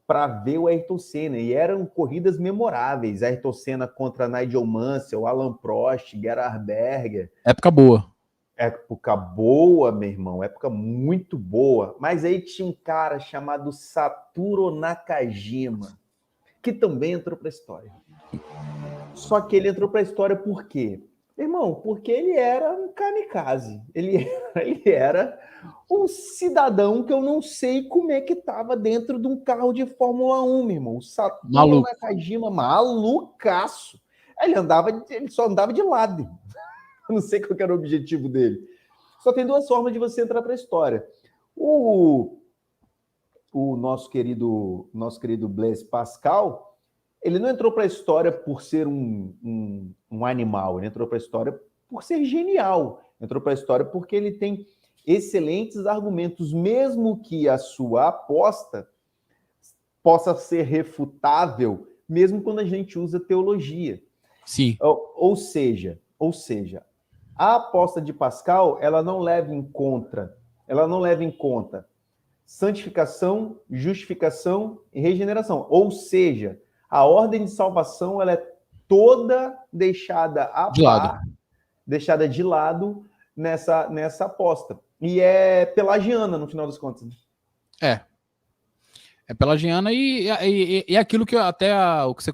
[SPEAKER 2] para ver o Ayrton Senna, e eram corridas memoráveis. Ayrton Senna contra Nigel Mansell, Alan Prost, Gerhard Berger.
[SPEAKER 1] Época boa.
[SPEAKER 2] Época boa, meu irmão, época muito boa. Mas aí tinha um cara chamado Satoru Nakajima, que também entrou para a história. Só que ele entrou para a história por quê? Irmão, porque ele era um kamikaze. Ele era um cidadão que eu não sei como é que estava dentro de um carro de Fórmula 1, meu irmão. O Satoru Nakajima, malucaço. Ele só andava de lado. Eu não sei qual era o objetivo dele. Só tem duas formas de você entrar para a história. O nosso querido Blaise Pascal, ele não entrou para a história por ser um animal, ele entrou para a história por ser genial. Entrou para a história porque ele tem excelentes argumentos, mesmo que a sua aposta possa ser refutável, mesmo quando a gente usa teologia.
[SPEAKER 1] Sim.
[SPEAKER 2] Ou seja, a aposta de Pascal, ela não leva em conta santificação, justificação e regeneração. Ou seja, a ordem de salvação, ela é toda deixada de lado nessa aposta. E é pelagiana, no final das contas.
[SPEAKER 1] É pelagiana e aquilo que até o que você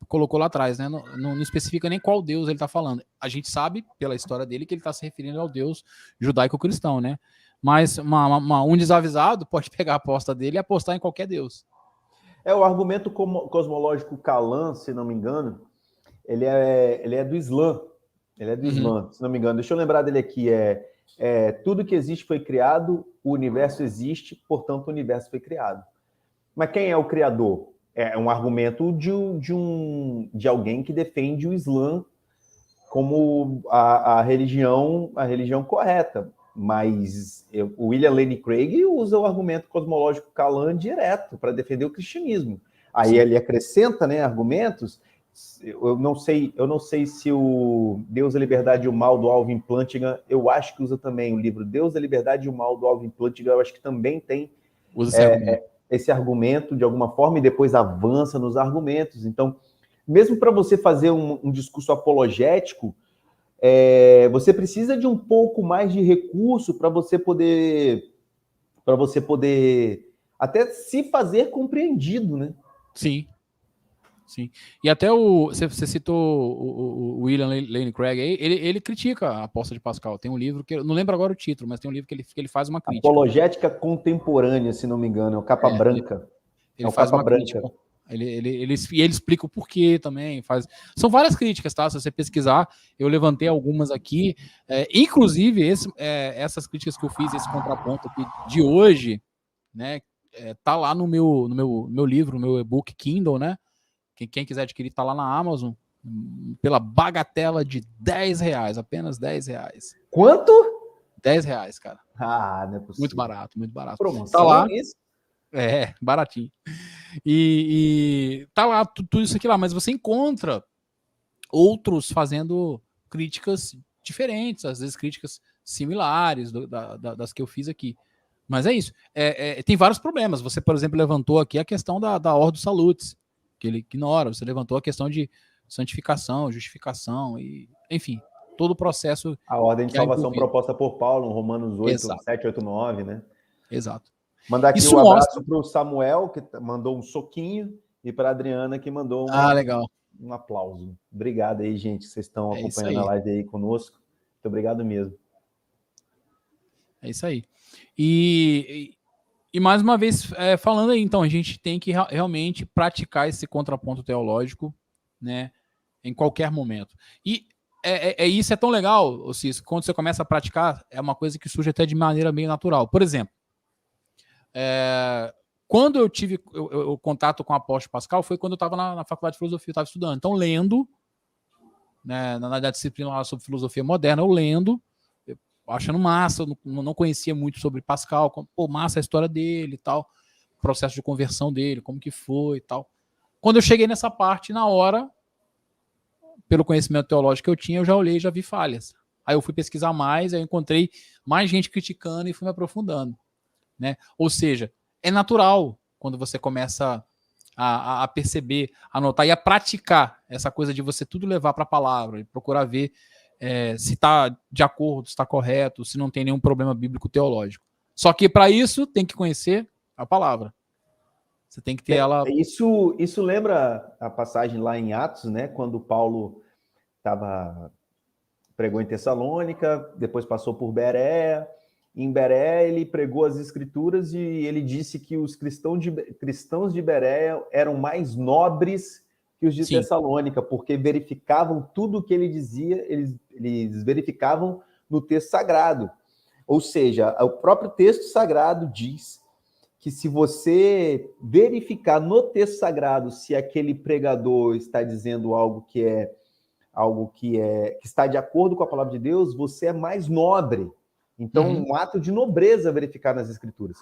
[SPEAKER 1] colocou lá atrás, né? Não especifica nem qual Deus ele está falando. A gente sabe, pela história dele, que ele está se referindo ao Deus judaico-cristão, né? Mas um desavisado pode pegar a aposta dele e apostar em qualquer Deus.
[SPEAKER 2] O argumento cosmológico Kalam, se não me engano, ele é do Islã. Ele é do Islã, se não me engano. Deixa eu lembrar dele aqui. Tudo que existe foi criado, o universo existe, portanto o universo foi criado. Mas quem é o criador? É um argumento de alguém que defende o Islã como a religião correta. Mas o William Lane Craig usa o argumento cosmológico Kalam direto para defender o cristianismo. Aí ele acrescenta, né, argumentos. Eu não sei se o Deus, a Liberdade e o Mal do Alvin Plantinga, eu acho que usa também o livro Deus, a Liberdade e o Mal do Alvin Plantinga, eu acho que também tem esse argumento de alguma forma e depois avança nos argumentos. Então, mesmo para você fazer um discurso apologético, você precisa de um pouco mais de recurso para você poder até se fazer compreendido, né?
[SPEAKER 1] Sim. E até você citou o William Lane Craig aí, ele critica a aposta de Pascal. Tem um livro que eu não lembro agora o título, mas tem um livro que ele faz uma crítica.
[SPEAKER 2] Apologética Contemporânea, se não me engano, é o Capa Branca.
[SPEAKER 1] Ele faz uma crítica. Ele explica o porquê também. São várias críticas, tá? Se você pesquisar, eu levantei algumas aqui. Inclusive, essas críticas que eu fiz, esse contraponto aqui de hoje, né? Tá lá no meu livro, no meu e-book Kindle, né? Quem quiser adquirir, tá lá na Amazon, pela bagatela de R$10, apenas R$10.
[SPEAKER 2] Quanto?
[SPEAKER 1] R$10, cara.
[SPEAKER 2] Não é possível.
[SPEAKER 1] Muito barato.
[SPEAKER 2] Promoção,
[SPEAKER 1] tá lá.
[SPEAKER 2] Isso?
[SPEAKER 1] Baratinho. E tá lá tudo isso aqui lá, mas você encontra outros fazendo críticas diferentes, às vezes críticas similares das que eu fiz aqui. Mas é isso. Tem vários problemas. Você, por exemplo, levantou aqui a questão da Ordo Salutis, que ele ignora. Você levantou a questão de santificação, justificação, e enfim, todo o processo.
[SPEAKER 2] A ordem de salvação proposta por Paulo, em Romanos 8, 7, 8, 9, né?
[SPEAKER 1] Exato.
[SPEAKER 2] Mandar aqui um abraço para o Samuel, que mandou um soquinho, e para a Adriana, que mandou
[SPEAKER 1] legal.
[SPEAKER 2] Um aplauso. Obrigado aí, gente, que vocês estão acompanhando a live aí conosco. Muito obrigado mesmo.
[SPEAKER 1] É isso aí. E mais uma vez, falando aí, então, a gente tem que realmente praticar esse contraponto teológico, né, em qualquer momento. E isso é tão legal, Cis, quando você começa a praticar, é uma coisa que surge até de maneira meio natural. Por exemplo, quando eu tive o contato com o apóstolo Pascal, foi quando eu estava na faculdade de filosofia, eu estava estudando. Então, lendo, né, na disciplina lá sobre filosofia moderna, eu lendo, achando massa, não conhecia muito sobre Pascal, massa a história dele e tal, processo de conversão dele, como que foi e tal. Quando eu cheguei nessa parte, na hora, pelo conhecimento teológico que eu tinha, eu já olhei e já vi falhas. Aí eu fui pesquisar mais, aí eu encontrei mais gente criticando e fui me aprofundando, né? Ou seja, é natural quando você começa a perceber, a notar e a praticar essa coisa de você tudo levar para a palavra e procurar ver se está de acordo, se está correto, se não tem nenhum problema bíblico teológico. Só que para isso tem que conhecer a palavra. Você tem que ter ela...
[SPEAKER 2] Isso lembra a passagem lá em Atos, né? Quando Paulo pregou em Tessalônica, depois passou por Bereia. Em Bereia ele pregou as escrituras e ele disse que os cristãos de Bereia eram mais nobres que os de
[SPEAKER 1] Sim.
[SPEAKER 2] Tessalônica, porque verificavam tudo o que ele dizia, eles verificavam no texto sagrado. Ou seja, o próprio texto sagrado diz que se você verificar no texto sagrado se aquele pregador está dizendo algo que está de acordo com a palavra de Deus, você é mais nobre. Então, um ato de nobreza verificar nas escrituras.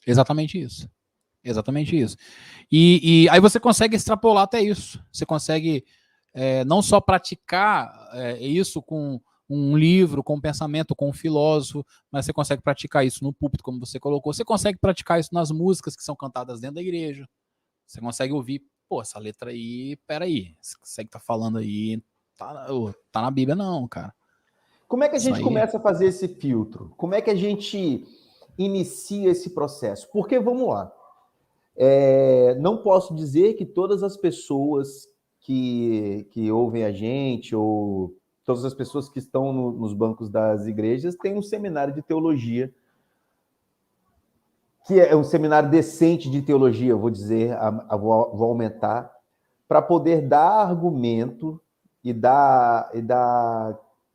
[SPEAKER 1] Exatamente isso. Exatamente isso. E aí você consegue extrapolar até isso. Você consegue não só praticar isso com um livro, com um pensamento, com um filósofo, mas você consegue praticar isso no púlpito, como você colocou. Você consegue praticar isso nas músicas que são cantadas dentro da igreja. Você consegue ouvir, pô, essa letra aí, peraí, você que tá falando aí, tá na Bíblia não, cara.
[SPEAKER 2] Como é que a gente começa a fazer esse filtro? Como é que a gente inicia esse processo? Porque, vamos lá, não posso dizer que todas as pessoas que ouvem a gente, ou todas as pessoas que estão nos bancos das igrejas, têm um seminário de teologia, que é um seminário decente de teologia, eu vou dizer, vou aumentar, para poder dar argumento e dar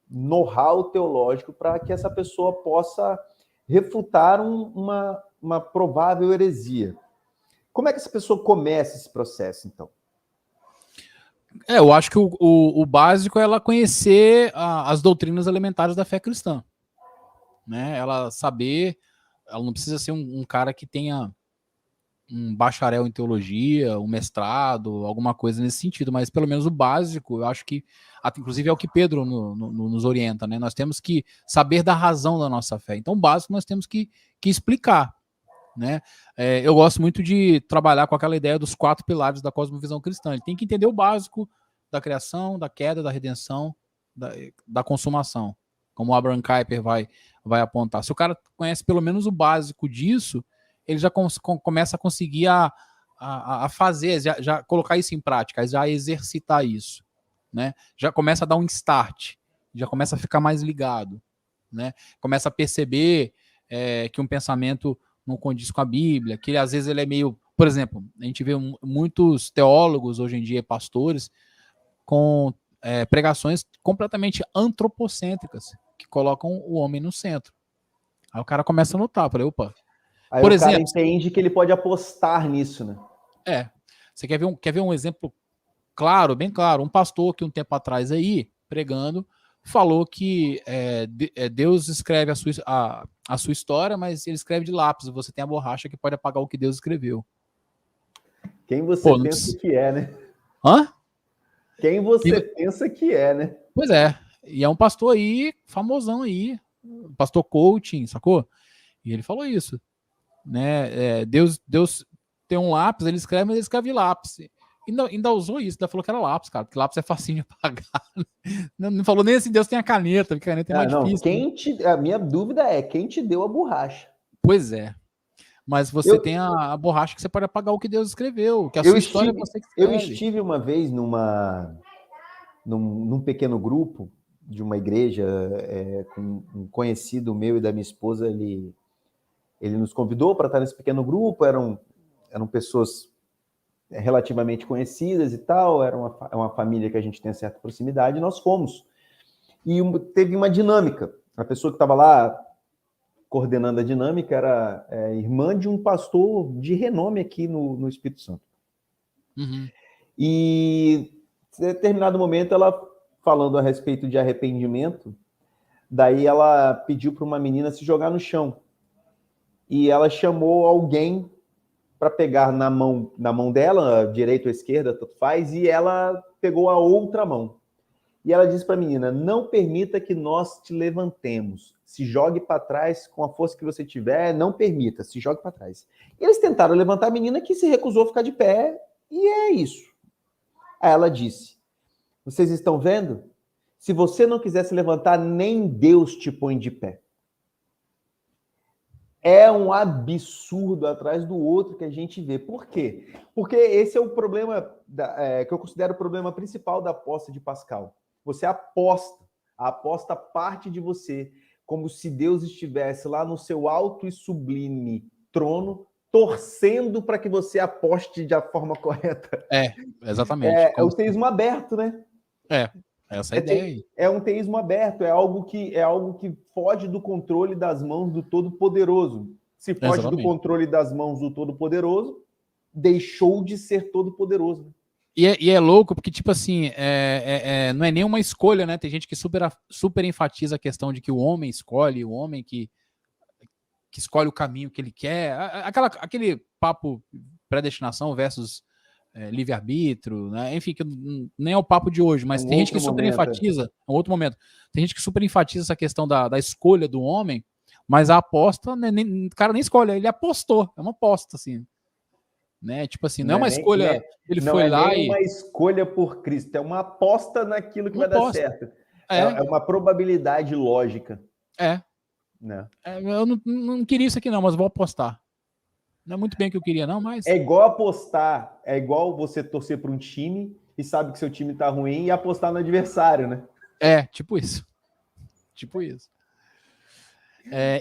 [SPEAKER 2] know-how teológico para que essa pessoa possa refutar uma provável heresia. Como é que essa pessoa começa esse processo, então?
[SPEAKER 1] Eu acho que o básico é ela conhecer as doutrinas elementares da fé cristã, né? Ela saber, ela não precisa ser um cara que tenha um bacharel em teologia, um mestrado, alguma coisa nesse sentido, mas pelo menos o básico, eu acho que, inclusive é o que Pedro nos orienta, né? Nós temos que saber da razão da nossa fé. Então, o básico nós temos que explicar, né? Eu gosto muito de trabalhar com aquela ideia dos 4 pilares da cosmovisão cristã. Ele tem que entender o básico da criação, da queda, da redenção, da consumação, como o Abraham Kuyper vai apontar. Se o cara conhece pelo menos o básico disso, ele já começa a conseguir a fazer, já colocar isso em prática, já exercitar isso, né? Já começa a dar um start, já começa a ficar mais ligado, né? Começa a perceber que um pensamento não condiz com a Bíblia, que às vezes ele é meio... Por exemplo, a gente vê muitos teólogos hoje em dia, pastores, com pregações completamente antropocêntricas, que colocam o homem no centro. Aí o cara começa a notar, falei, opa...
[SPEAKER 2] Aí por exemplo, cara entende que ele pode apostar nisso, né?
[SPEAKER 1] Você quer ver um exemplo claro, bem claro? Um pastor que um tempo atrás aí, pregando, falou que Deus escreve a sua história, mas ele escreve de lápis. Você tem a borracha que pode apagar o que Deus escreveu.
[SPEAKER 2] Quem você pensa que é, né?
[SPEAKER 1] Hã?
[SPEAKER 2] Quem você pensa que é, né?
[SPEAKER 1] Pois é. E é um pastor aí, famosão aí, pastor coaching, sacou? E ele falou isso. Né? Deus tem um lápis, ele escreve, mas ele escreve de lápis. Ainda usou isso, ainda falou que era lápis, cara, porque lápis é facinho de apagar. Não falou nem assim, Deus tem a caneta, porque a caneta é mais difícil.
[SPEAKER 2] A minha dúvida é, quem te deu a borracha?
[SPEAKER 1] Pois é. Mas você tem a borracha que você pode apagar o que Deus escreveu, que a sua história é você que escreve.
[SPEAKER 2] Eu estive uma vez num pequeno grupo de uma igreja, com um conhecido meu e da minha esposa, ele nos convidou para estar nesse pequeno grupo, eram pessoas relativamente conhecidas e tal, era uma família que a gente tem certa proximidade, e nós fomos. E teve uma dinâmica. A pessoa que estava lá coordenando a dinâmica era irmã de um pastor de renome aqui no Espírito Santo.
[SPEAKER 1] Uhum.
[SPEAKER 2] E, em determinado momento, ela falando a respeito de arrependimento, daí ela pediu para uma menina se jogar no chão. E ela chamou alguém para pegar na mão dela, direita ou esquerda, tanto faz, e ela pegou a outra mão. E ela disse para a menina, não permita que nós te levantemos. Se jogue para trás com a força que você tiver, não permita, se jogue para trás. E eles tentaram levantar a menina que se recusou a ficar de pé, e é isso. Aí ela disse, vocês estão vendo? Se você não quiser se levantar, nem Deus te põe de pé. É um absurdo atrás do outro que a gente vê. Por quê? Porque esse é o problema que eu considero o problema principal da aposta de Pascal. Você aposta, a aposta parte de você, como se Deus estivesse lá no seu alto e sublime trono, torcendo para que você aposte da forma correta.
[SPEAKER 1] Exatamente.
[SPEAKER 2] É o teísmo aberto, né?
[SPEAKER 1] Essa é a ideia aí.
[SPEAKER 2] É um teísmo aberto, é algo que foge do controle das mãos do Todo-Poderoso. Se foge do controle das mãos do Todo-Poderoso, deixou de ser Todo-Poderoso.
[SPEAKER 1] E é louco, porque, tipo assim, não é nenhuma escolha, né? Tem gente que super enfatiza a questão de que o homem escolhe, o homem que escolhe o caminho que ele quer. Aquele papo predestinação versus livre-arbítrio, né? Enfim, que nem é o papo de hoje, mas tem gente que super enfatiza, um outro momento, tem gente que super enfatiza essa questão da escolha do homem, mas a aposta, né, o cara nem escolhe, ele apostou, é uma aposta, assim. Né? Tipo assim, não é uma escolha, ele foi lá
[SPEAKER 2] e... Não é uma escolha por Cristo, é uma aposta naquilo que vai dar certo. É uma probabilidade lógica. Né?
[SPEAKER 1] Eu não queria isso aqui não, mas vou apostar. Não é muito bem o que eu queria não, mas...
[SPEAKER 2] É igual apostar, é igual você torcer para um time e sabe que seu time tá ruim e apostar no adversário, né?
[SPEAKER 1] Tipo isso. Tipo isso.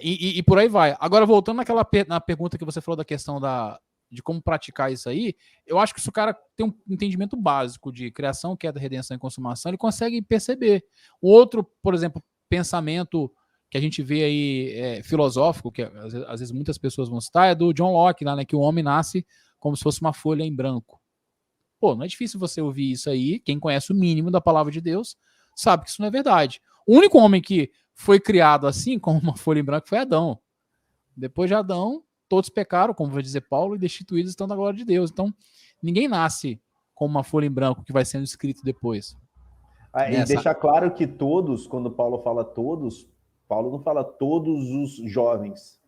[SPEAKER 1] E por aí vai. Agora, voltando na pergunta que você falou da questão de como praticar isso aí, eu acho que se o cara tem um entendimento básico de criação, queda, redenção e consumação, ele consegue perceber. O outro, por exemplo, pensamento que a gente vê aí filosófico, que às vezes muitas pessoas vão citar, é do John Locke, lá, né, que o homem nasce como se fosse uma folha em branco. Pô, não é difícil você ouvir isso aí, quem conhece o mínimo da palavra de Deus sabe que isso não é verdade. O único homem que foi criado assim, como uma folha em branco, foi Adão. Depois de Adão, todos pecaram, como vai dizer Paulo, e destituídos estão da glória de Deus. Então, ninguém nasce com uma folha em branco que vai sendo escrito depois.
[SPEAKER 2] E deixar claro que todos, quando Paulo fala todos, Paulo não fala todos os jovens,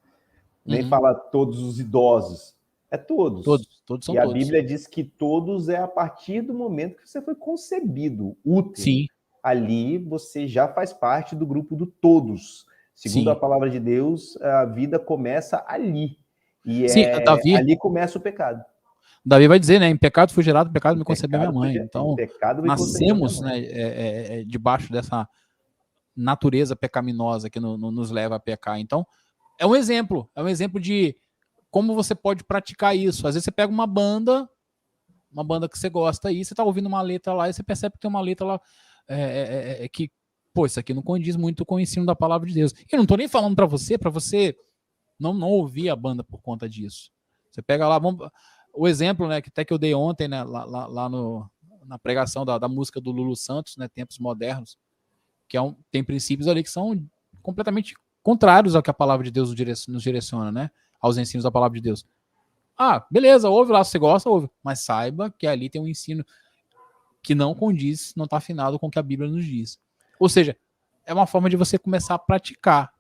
[SPEAKER 2] nem fala todos os idosos. É todos.
[SPEAKER 1] Todos são
[SPEAKER 2] todos. E a Bíblia diz que todos é a partir do momento que você foi concebido, útero.
[SPEAKER 1] Sim.
[SPEAKER 2] Ali você já faz parte do grupo do todos. Segundo a palavra de Deus, a vida começa ali. E Davi, ali começa o pecado.
[SPEAKER 1] Davi vai dizer, né? Em pecado fui gerado, em pecado me concebeu minha mãe. Então, nascemos, né, debaixo dessa natureza pecaminosa que nos leva a pecar. Então, é um exemplo de como você pode praticar isso. Às vezes você pega uma banda que você gosta aí, você tá ouvindo uma letra lá e você percebe que tem uma letra lá que, pô, isso aqui não condiz muito com o ensino da palavra de Deus. Eu não tô nem falando para você não ouvir a banda por conta disso. Você pega lá, o exemplo, né, que até que eu dei ontem, né, lá na pregação da música do Lulu Santos, né, Tempos Modernos, que tem princípios ali que são completamente contrários ao que a palavra de Deus nos direciona, né, aos ensinos da palavra de Deus. Beleza, ouve lá, se você gosta, ouve, mas saiba que ali tem um ensino que não condiz, não está afinado com o que a Bíblia nos diz. Ou seja, é uma forma de você começar a praticar,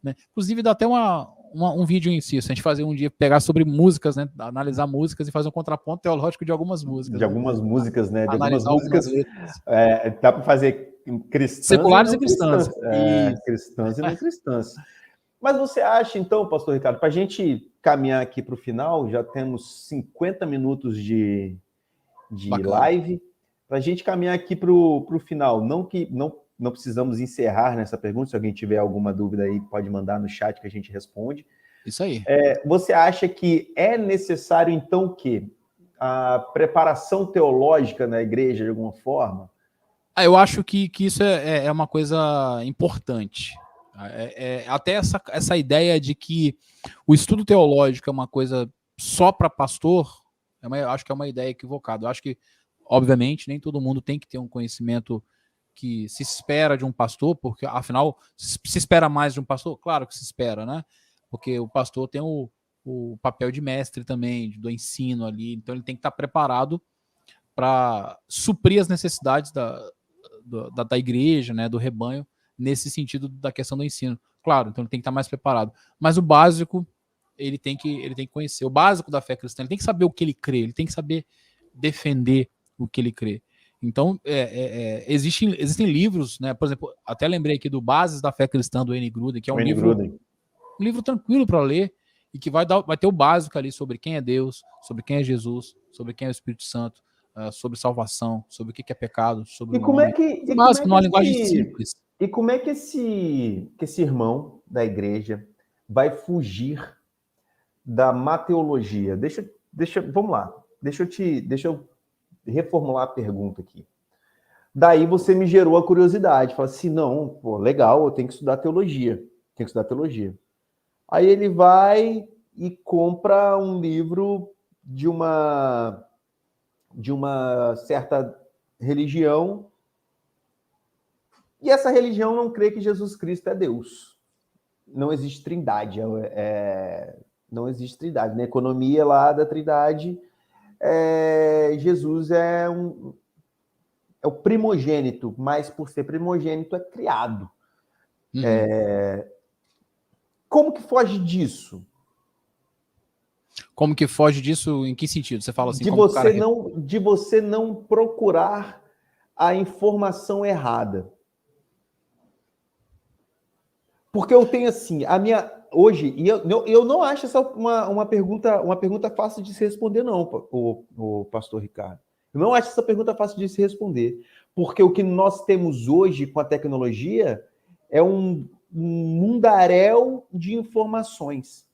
[SPEAKER 1] né? Inclusive dá até um vídeo em si, se a gente fazer um dia, pegar sobre músicas, né, analisar músicas e fazer um contraponto teológico de algumas músicas.
[SPEAKER 2] De algumas músicas, né? De algumas
[SPEAKER 1] músicas.
[SPEAKER 2] Dá para fazer cristãs
[SPEAKER 1] seculares e cristãs.
[SPEAKER 2] Cristãs e não cristãs. Mas você acha, então, pastor Ricardo, para a gente caminhar aqui para o final, já temos 50 minutos de live, para a gente caminhar aqui para o final, não precisamos encerrar nessa pergunta, se alguém tiver alguma dúvida aí, pode mandar no chat que a gente responde.
[SPEAKER 1] Isso aí.
[SPEAKER 2] Você acha que é necessário, então, o quê? A preparação teológica na igreja, de alguma forma?
[SPEAKER 1] Eu acho que isso é uma coisa importante. Até essa ideia de que o estudo teológico é uma coisa só para pastor, acho que é uma ideia equivocada. Eu acho que, obviamente, nem todo mundo tem que ter um conhecimento que se espera de um pastor, porque, afinal, se espera mais de um pastor? Claro que se espera, né? Porque o pastor tem o papel de mestre também, do ensino ali, então ele tem que estar preparado para suprir as necessidades da igreja, né, do rebanho, nesse sentido da questão do ensino. Claro, então ele tem que estar mais preparado. Mas o básico, ele tem que conhecer. O básico da fé cristã, ele tem que saber o que ele crê, ele tem que saber defender o que ele crê. Então, existem livros, né? Por exemplo, até lembrei aqui do Bases da Fé Cristã, do N. Gruden, que é um livro tranquilo para ler e que vai ter o básico ali sobre quem é Deus, sobre quem é Jesus, sobre quem é o Espírito Santo, sobre salvação, sobre o que é pecado, sobre o
[SPEAKER 2] como
[SPEAKER 1] homem.
[SPEAKER 2] é que,
[SPEAKER 1] o básico, numa linguagem simples.
[SPEAKER 2] E como é que esse irmão da igreja vai fugir da mateologia? Vamos lá. Deixa eu reformular a pergunta aqui. Daí você me gerou a curiosidade. Fala assim, não, pô, legal, eu tenho que estudar teologia. Aí ele vai e compra um livro de uma certa religião, e essa religião não crê que Jesus Cristo é Deus. Não existe trindade. Não existe trindade. Na economia lá da trindade, Jesus é o primogênito, mas por ser primogênito é criado. Como que foge disso?
[SPEAKER 1] Como que foge disso? Em que sentido? Você fala assim,
[SPEAKER 2] de você não procurar a informação errada. Porque eu tenho assim, hoje, e eu não acho essa uma pergunta fácil de se responder, não, o pastor Ricardo. Eu não acho essa pergunta fácil de se responder. Porque o que nós temos hoje com a tecnologia é um mundaréu de informações.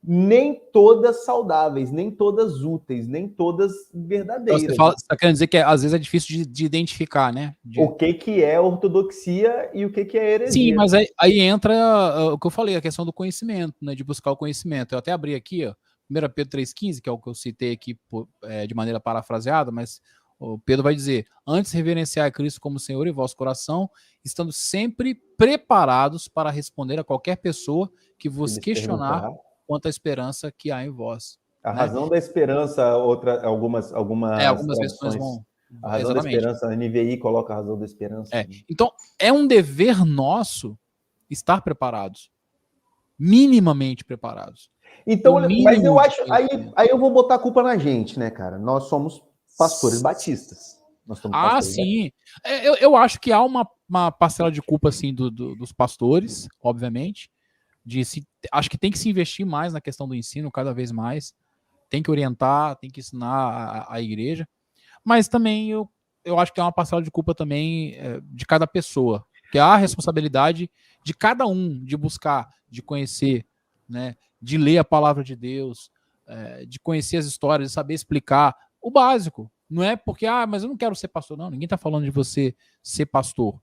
[SPEAKER 2] Nem todas saudáveis, nem todas úteis, nem todas verdadeiras.
[SPEAKER 1] Você está querendo dizer que às vezes é difícil de identificar, né?
[SPEAKER 2] O que é ortodoxia e o que é heresia.
[SPEAKER 1] Sim, mas aí entra o que eu falei, a questão do conhecimento, né? De buscar o conhecimento. Eu até abri aqui, ó, 1 Pedro 3,15, que é o que eu citei aqui de maneira parafraseada, mas o Pedro vai dizer: antes reverenciar a Cristo como Senhor em vosso coração, estando sempre preparados para responder a qualquer pessoa que vos questionar quanto à esperança que há em vós.
[SPEAKER 2] A razão da esperança, algumas
[SPEAKER 1] versões vão.
[SPEAKER 2] A razão da esperança, a NVI coloca a razão da esperança.
[SPEAKER 1] Então, é um dever nosso estar preparados. Minimamente preparados.
[SPEAKER 2] Então, mas eu acho. Aí eu vou botar a culpa na gente, né, cara? Nós somos pastores batistas.
[SPEAKER 1] Sim. Eu acho que há uma parcela de culpa, assim, dos pastores, obviamente. Acho que tem que se investir mais na questão do ensino, cada vez mais. Tem que orientar, tem que ensinar a igreja. Mas também eu acho que há uma parcela de culpa também de cada pessoa. Que há a responsabilidade de cada um de buscar, de conhecer, né, de ler a palavra de Deus, de conhecer as histórias, de saber explicar o básico. Não é porque, mas eu não quero ser pastor. Não, ninguém está falando de você ser pastor,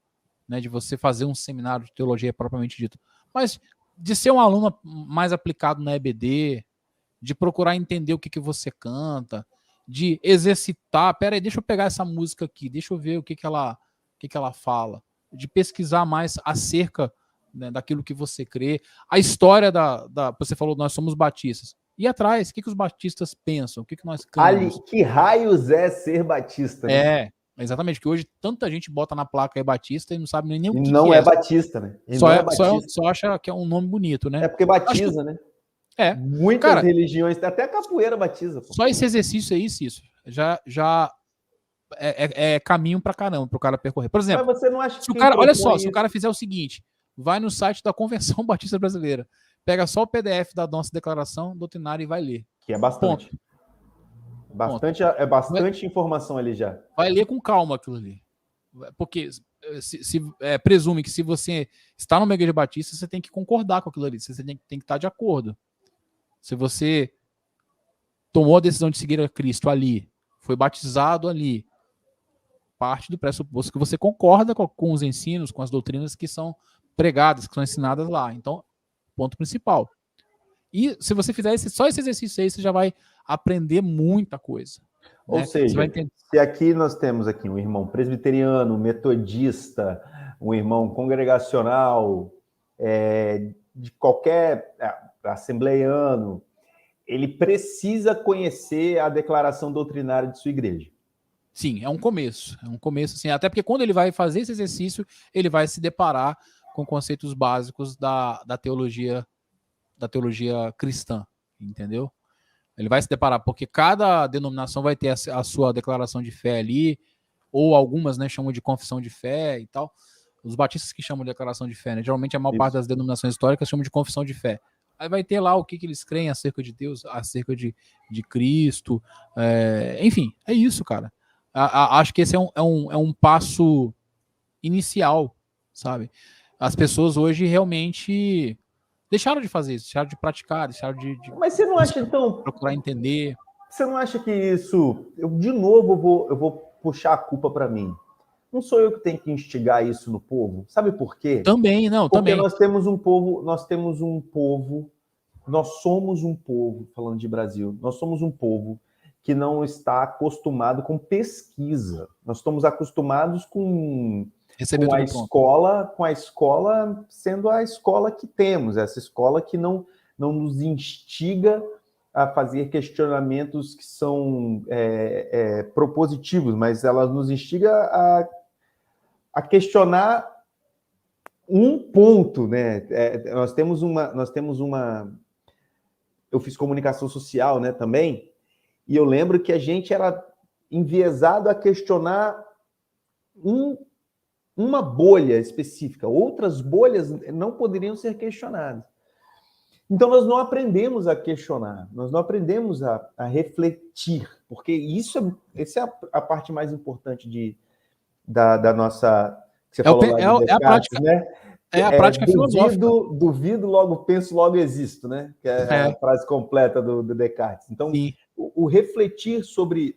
[SPEAKER 1] né, de você fazer um seminário de teologia propriamente dito. Mas de ser um aluno mais aplicado na EBD, de procurar entender o que você canta, de exercitar. Peraí, deixa eu pegar essa música aqui, deixa eu ver o que ela fala, de pesquisar mais acerca, né, daquilo que você crê. A história você falou, nós somos batistas. E atrás, o que os batistas pensam? O que nós cremos?
[SPEAKER 2] Que raios é ser batista?
[SPEAKER 1] Né? Exatamente, que hoje tanta gente bota na placa aí batista e não sabe nem o que
[SPEAKER 2] não
[SPEAKER 1] é.
[SPEAKER 2] É batista, né?
[SPEAKER 1] Só acha que é um nome bonito, né?
[SPEAKER 2] É porque batiza, né? Muitas religiões, até a capoeira batiza. Pô.
[SPEAKER 1] Só esse exercício aí, Cício, já é caminho pra caramba pro cara percorrer. Por exemplo,
[SPEAKER 2] mas você não acha
[SPEAKER 1] se o cara fizer o seguinte, vai no site da Convenção Batista Brasileira, pega só o PDF da nossa declaração doutrinária e vai ler.
[SPEAKER 2] Que é bastante. É bastante informação ali já.
[SPEAKER 1] Vai ler com calma aquilo ali. Porque presume que se você está numa igreja batista, você tem que concordar com aquilo ali, você tem que estar de acordo. Se você tomou a decisão de seguir a Cristo ali, foi batizado ali, parte do pressuposto que você concorda com os ensinos, com as doutrinas que são pregadas, que são ensinadas lá. Então, ponto principal. E se você fizer só esse exercício aí, você já vai aprender muita coisa.
[SPEAKER 2] Ou seja, se aqui nós temos aqui um irmão presbiteriano, metodista, um irmão congregacional, de qualquer assembleiano, ele precisa conhecer a declaração doutrinária de sua igreja.
[SPEAKER 1] Sim, é um começo, assim, até porque quando ele vai fazer esse exercício, ele vai se deparar com conceitos básicos da teologia cristã, entendeu? Ele vai se deparar, porque cada denominação vai ter a sua declaração de fé ali, ou algumas, né, chamam de confissão de fé e tal. Os batistas que chamam de declaração de fé, né? Geralmente a maior parte das denominações históricas chamam de confissão de fé. Aí vai ter lá o que eles creem acerca de Deus, acerca de Cristo, enfim, é isso, cara. Acho que esse é um passo inicial, sabe? As pessoas hoje realmente deixaram de fazer isso, deixaram de praticar, deixaram de
[SPEAKER 2] Mas você não acha, então,
[SPEAKER 1] procurar entender.
[SPEAKER 2] você não acha que isso... de novo, eu vou puxar a culpa para mim. Não sou eu que tenho que instigar isso no povo. Sabe por quê?
[SPEAKER 1] Também, não,
[SPEAKER 2] Porque
[SPEAKER 1] também.
[SPEAKER 2] nós somos um povo, falando de Brasil, nós somos um povo que não está acostumado com pesquisa. Nós estamos acostumados com a escola sendo a escola que temos, essa escola que não nos instiga a fazer questionamentos que são propositivos, mas ela nos instiga a questionar um ponto, né? Nós temos uma... Eu fiz comunicação social, né, também, e eu lembro que a gente era enviesado a questionar uma bolha específica. Outras bolhas não poderiam ser questionadas. Então, nós não aprendemos a questionar, nós não aprendemos a refletir, porque essa é a parte mais importante da nossa... Que você falou lá de Descartes,
[SPEAKER 1] a prática,
[SPEAKER 2] né?
[SPEAKER 1] a prática filosófica.
[SPEAKER 2] Duvido, logo penso, logo existo, né? Que é a frase completa do Descartes. Então, o refletir sobre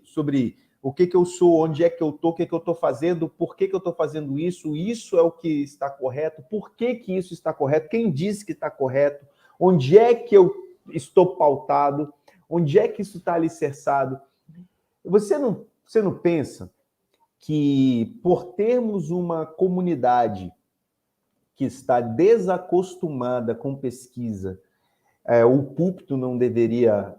[SPEAKER 2] o que eu sou, onde é que eu estou, o que eu estou fazendo, por que eu estou fazendo isso é o que está correto, por que isso está correto, quem disse que está correto, onde é que eu estou pautado, onde é que isso está alicerçado. Você não pensa que, por termos uma comunidade que está desacostumada com pesquisa, o púlpito não deveria,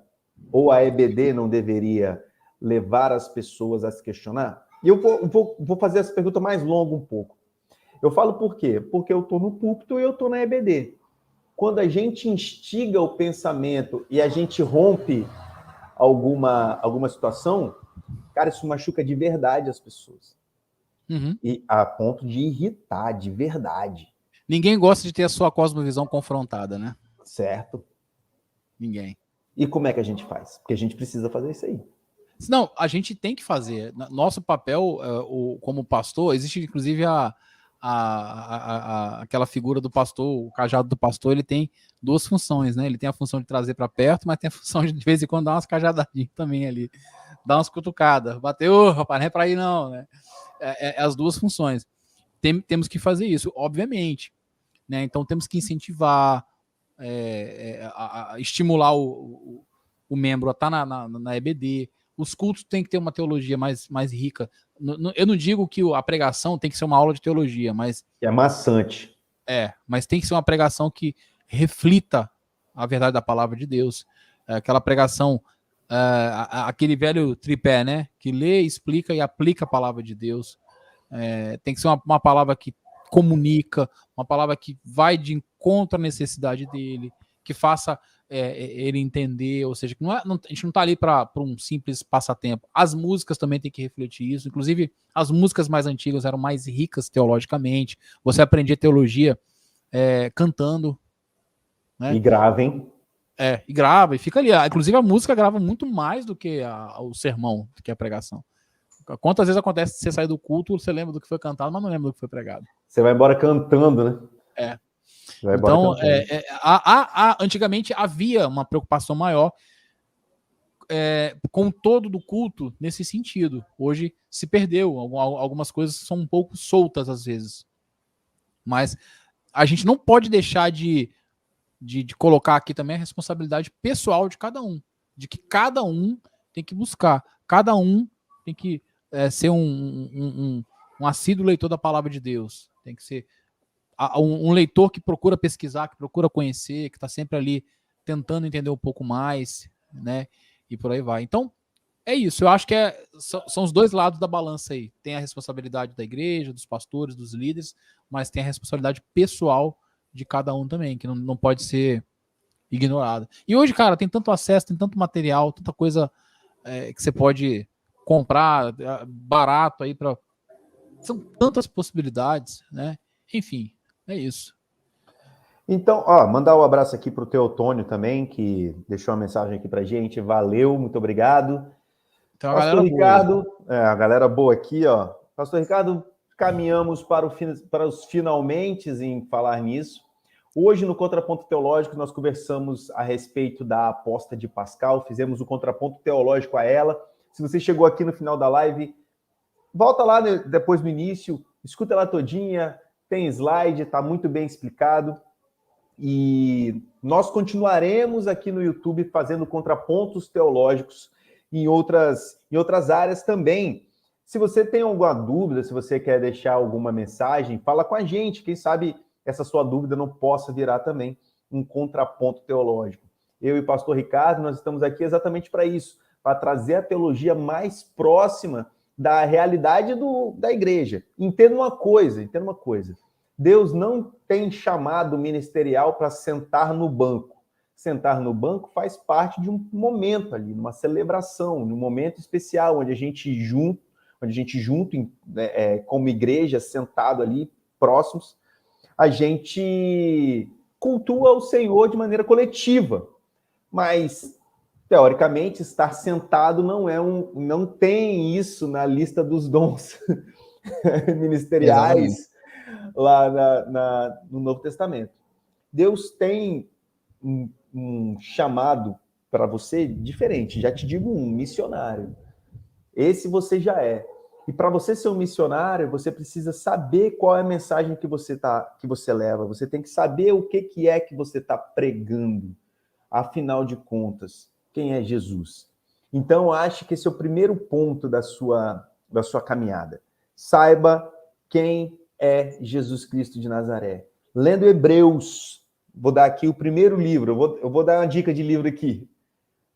[SPEAKER 2] ou a EBD não deveria levar as pessoas a se questionar? E eu vou fazer essa pergunta mais longa um pouco. Eu falo por quê? Porque eu estou no púlpito e eu estou na EBD. Quando a gente instiga o pensamento e a gente rompe alguma situação, cara, isso machuca de verdade as pessoas.
[SPEAKER 1] Uhum.
[SPEAKER 2] E a ponto de irritar, de verdade.
[SPEAKER 1] Ninguém gosta de ter a sua cosmovisão confrontada, né?
[SPEAKER 2] Certo.
[SPEAKER 1] Ninguém.
[SPEAKER 2] E como é que a gente faz? Porque a gente precisa fazer isso aí.
[SPEAKER 1] Não, a gente tem que fazer. Nosso papel como pastor, existe inclusive aquela figura do pastor, o cajado do pastor, ele tem duas funções, né? Ele tem a função de trazer para perto, mas tem a função de vez em quando dar umas cajadadinhas também ali, dar umas cutucadas, bateu, rapaz, não é para ir não, né? As duas funções. Temos que fazer isso, obviamente, né? Então temos que incentivar, estimular o membro a estar na EBD. Os cultos têm que ter uma teologia mais rica. Eu não digo que a pregação tem que ser uma aula de teologia, mas...
[SPEAKER 2] É maçante.
[SPEAKER 1] Mas tem que ser uma pregação que reflita a verdade da palavra de Deus. Aquela pregação, aquele velho tripé, né? Que lê, explica e aplica a palavra de Deus. Tem que ser uma palavra que comunica, uma palavra que vai de encontro à necessidade dele, que faça ele entender, ou seja, que a gente não está ali para um simples passatempo. As músicas também têm que refletir isso, inclusive as músicas mais antigas eram mais ricas teologicamente, você aprendia teologia cantando. Né?
[SPEAKER 2] E gravem.
[SPEAKER 1] E grava, e fica ali. Inclusive a música grava muito mais do que o sermão, do que a pregação. Quantas vezes acontece que você sai do culto, você lembra do que foi cantado, mas não lembra do que foi pregado.
[SPEAKER 2] Você vai embora cantando, né?
[SPEAKER 1] Então, antigamente havia uma preocupação maior com o todo do culto nesse sentido. Hoje se perdeu. Algumas coisas são um pouco soltas às vezes. Mas a gente não pode deixar de colocar aqui também a responsabilidade pessoal de cada um. De que cada um tem que buscar. Cada um tem que ser um assíduo leitor da palavra de Deus. Tem que ser um leitor que procura pesquisar, que procura conhecer, que está sempre ali tentando entender um pouco mais, né? E por aí vai. Então, é isso. Eu acho que são os dois lados da balança aí. Tem a responsabilidade da igreja, dos pastores, dos líderes, mas tem a responsabilidade pessoal de cada um também, que não pode ser ignorada. E hoje, cara, tem tanto acesso, tem tanto material, tanta coisa que você pode comprar barato aí para. São tantas possibilidades, né? Enfim, é isso.
[SPEAKER 2] Então, mandar um abraço aqui para o Teotônio também, que deixou uma mensagem aqui para gente. Valeu, muito obrigado.
[SPEAKER 1] Então,
[SPEAKER 2] Pastor Ricardo, a galera boa aqui, ó. Pastor Ricardo, caminhamos para os finalmente em falar nisso. Hoje, no Contraponto Teológico, nós conversamos a respeito da aposta de Pascal, fizemos o contraponto teológico a ela. Se você chegou aqui no final da live, volta lá depois no início, escuta ela todinha, tem slide, está muito bem explicado. E nós continuaremos aqui no YouTube fazendo contrapontos teológicos em outras áreas também. Se você tem alguma dúvida, se você quer deixar alguma mensagem, fala com a gente. Quem sabe essa sua dúvida não possa virar também um contraponto teológico. Eu e o pastor Ricardo, nós estamos aqui exatamente para isso, para trazer a teologia mais próxima da realidade da igreja. Entenda uma coisa. Deus não tem chamado ministerial para sentar no banco. Sentar no banco faz parte de um momento ali, numa celebração, num momento especial, onde a gente junto, como igreja, sentado ali, próximos, a gente cultua o Senhor de maneira coletiva. Mas, teoricamente, estar sentado não tem isso na lista dos dons ministeriais. Exatamente. Lá no Novo Testamento. Deus tem um chamado para você diferente. Já te digo, um missionário. Esse você já é. E para você ser um missionário, você precisa saber qual é a mensagem que você leva. Você tem que saber o que é que você está pregando. Afinal de contas, quem é Jesus? Então, acho que esse é o primeiro ponto da sua caminhada. Saiba quem é Jesus Cristo de Nazaré. Lendo Hebreus, vou dar aqui o primeiro livro, eu vou dar uma dica de livro aqui.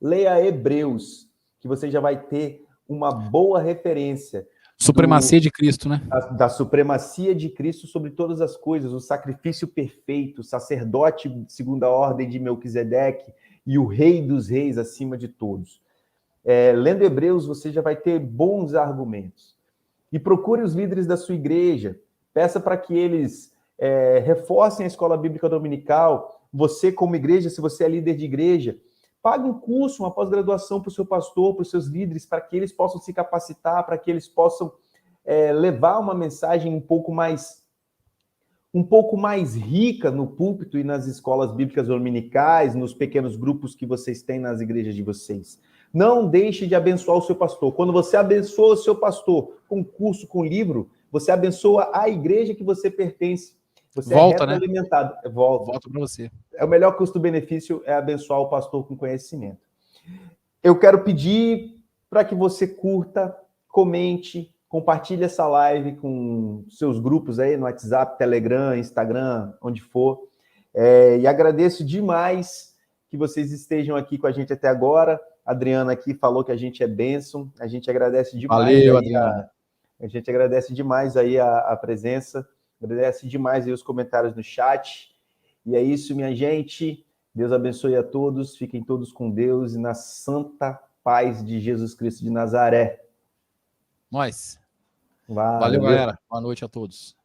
[SPEAKER 2] Leia Hebreus, que você já vai ter uma boa referência.
[SPEAKER 1] Supremacia de Cristo, né?
[SPEAKER 2] Da supremacia de Cristo sobre todas as coisas, o sacrifício perfeito, o sacerdote segundo a ordem de Melquisedeque e o rei dos reis acima de todos. Lendo Hebreus, você já vai ter bons argumentos. E procure os líderes da sua igreja, peça para que eles reforcem a escola bíblica dominical. Você, como igreja, se você é líder de igreja, pague um curso, uma pós-graduação para o seu pastor, para os seus líderes, para que eles possam se capacitar, para que eles possam levar uma mensagem um pouco mais rica no púlpito e nas escolas bíblicas dominicais, nos pequenos grupos que vocês têm nas igrejas de vocês. Não deixe de abençoar o seu pastor. Quando você abençoa o seu pastor com curso, com livro, você abençoa a igreja que você pertence. Você
[SPEAKER 1] volta,
[SPEAKER 2] é retroalimentado.
[SPEAKER 1] Né?
[SPEAKER 2] Volta
[SPEAKER 1] para você.
[SPEAKER 2] O melhor custo-benefício é abençoar o pastor com conhecimento. Eu quero pedir para que você curta, comente, compartilhe essa live com seus grupos aí no WhatsApp, Telegram, Instagram, onde for. E agradeço demais que vocês estejam aqui com a gente até agora. A Adriana aqui falou que a gente é bênção. A gente agradece demais.
[SPEAKER 1] Valeu, Adriana.
[SPEAKER 2] A gente agradece demais aí a presença. Agradece demais aí os comentários no chat. E é isso, minha gente. Deus abençoe a todos. Fiquem todos com Deus e na santa paz de Jesus Cristo de Nazaré.
[SPEAKER 1] Nós.
[SPEAKER 2] Valeu,
[SPEAKER 1] galera. Boa noite a todos.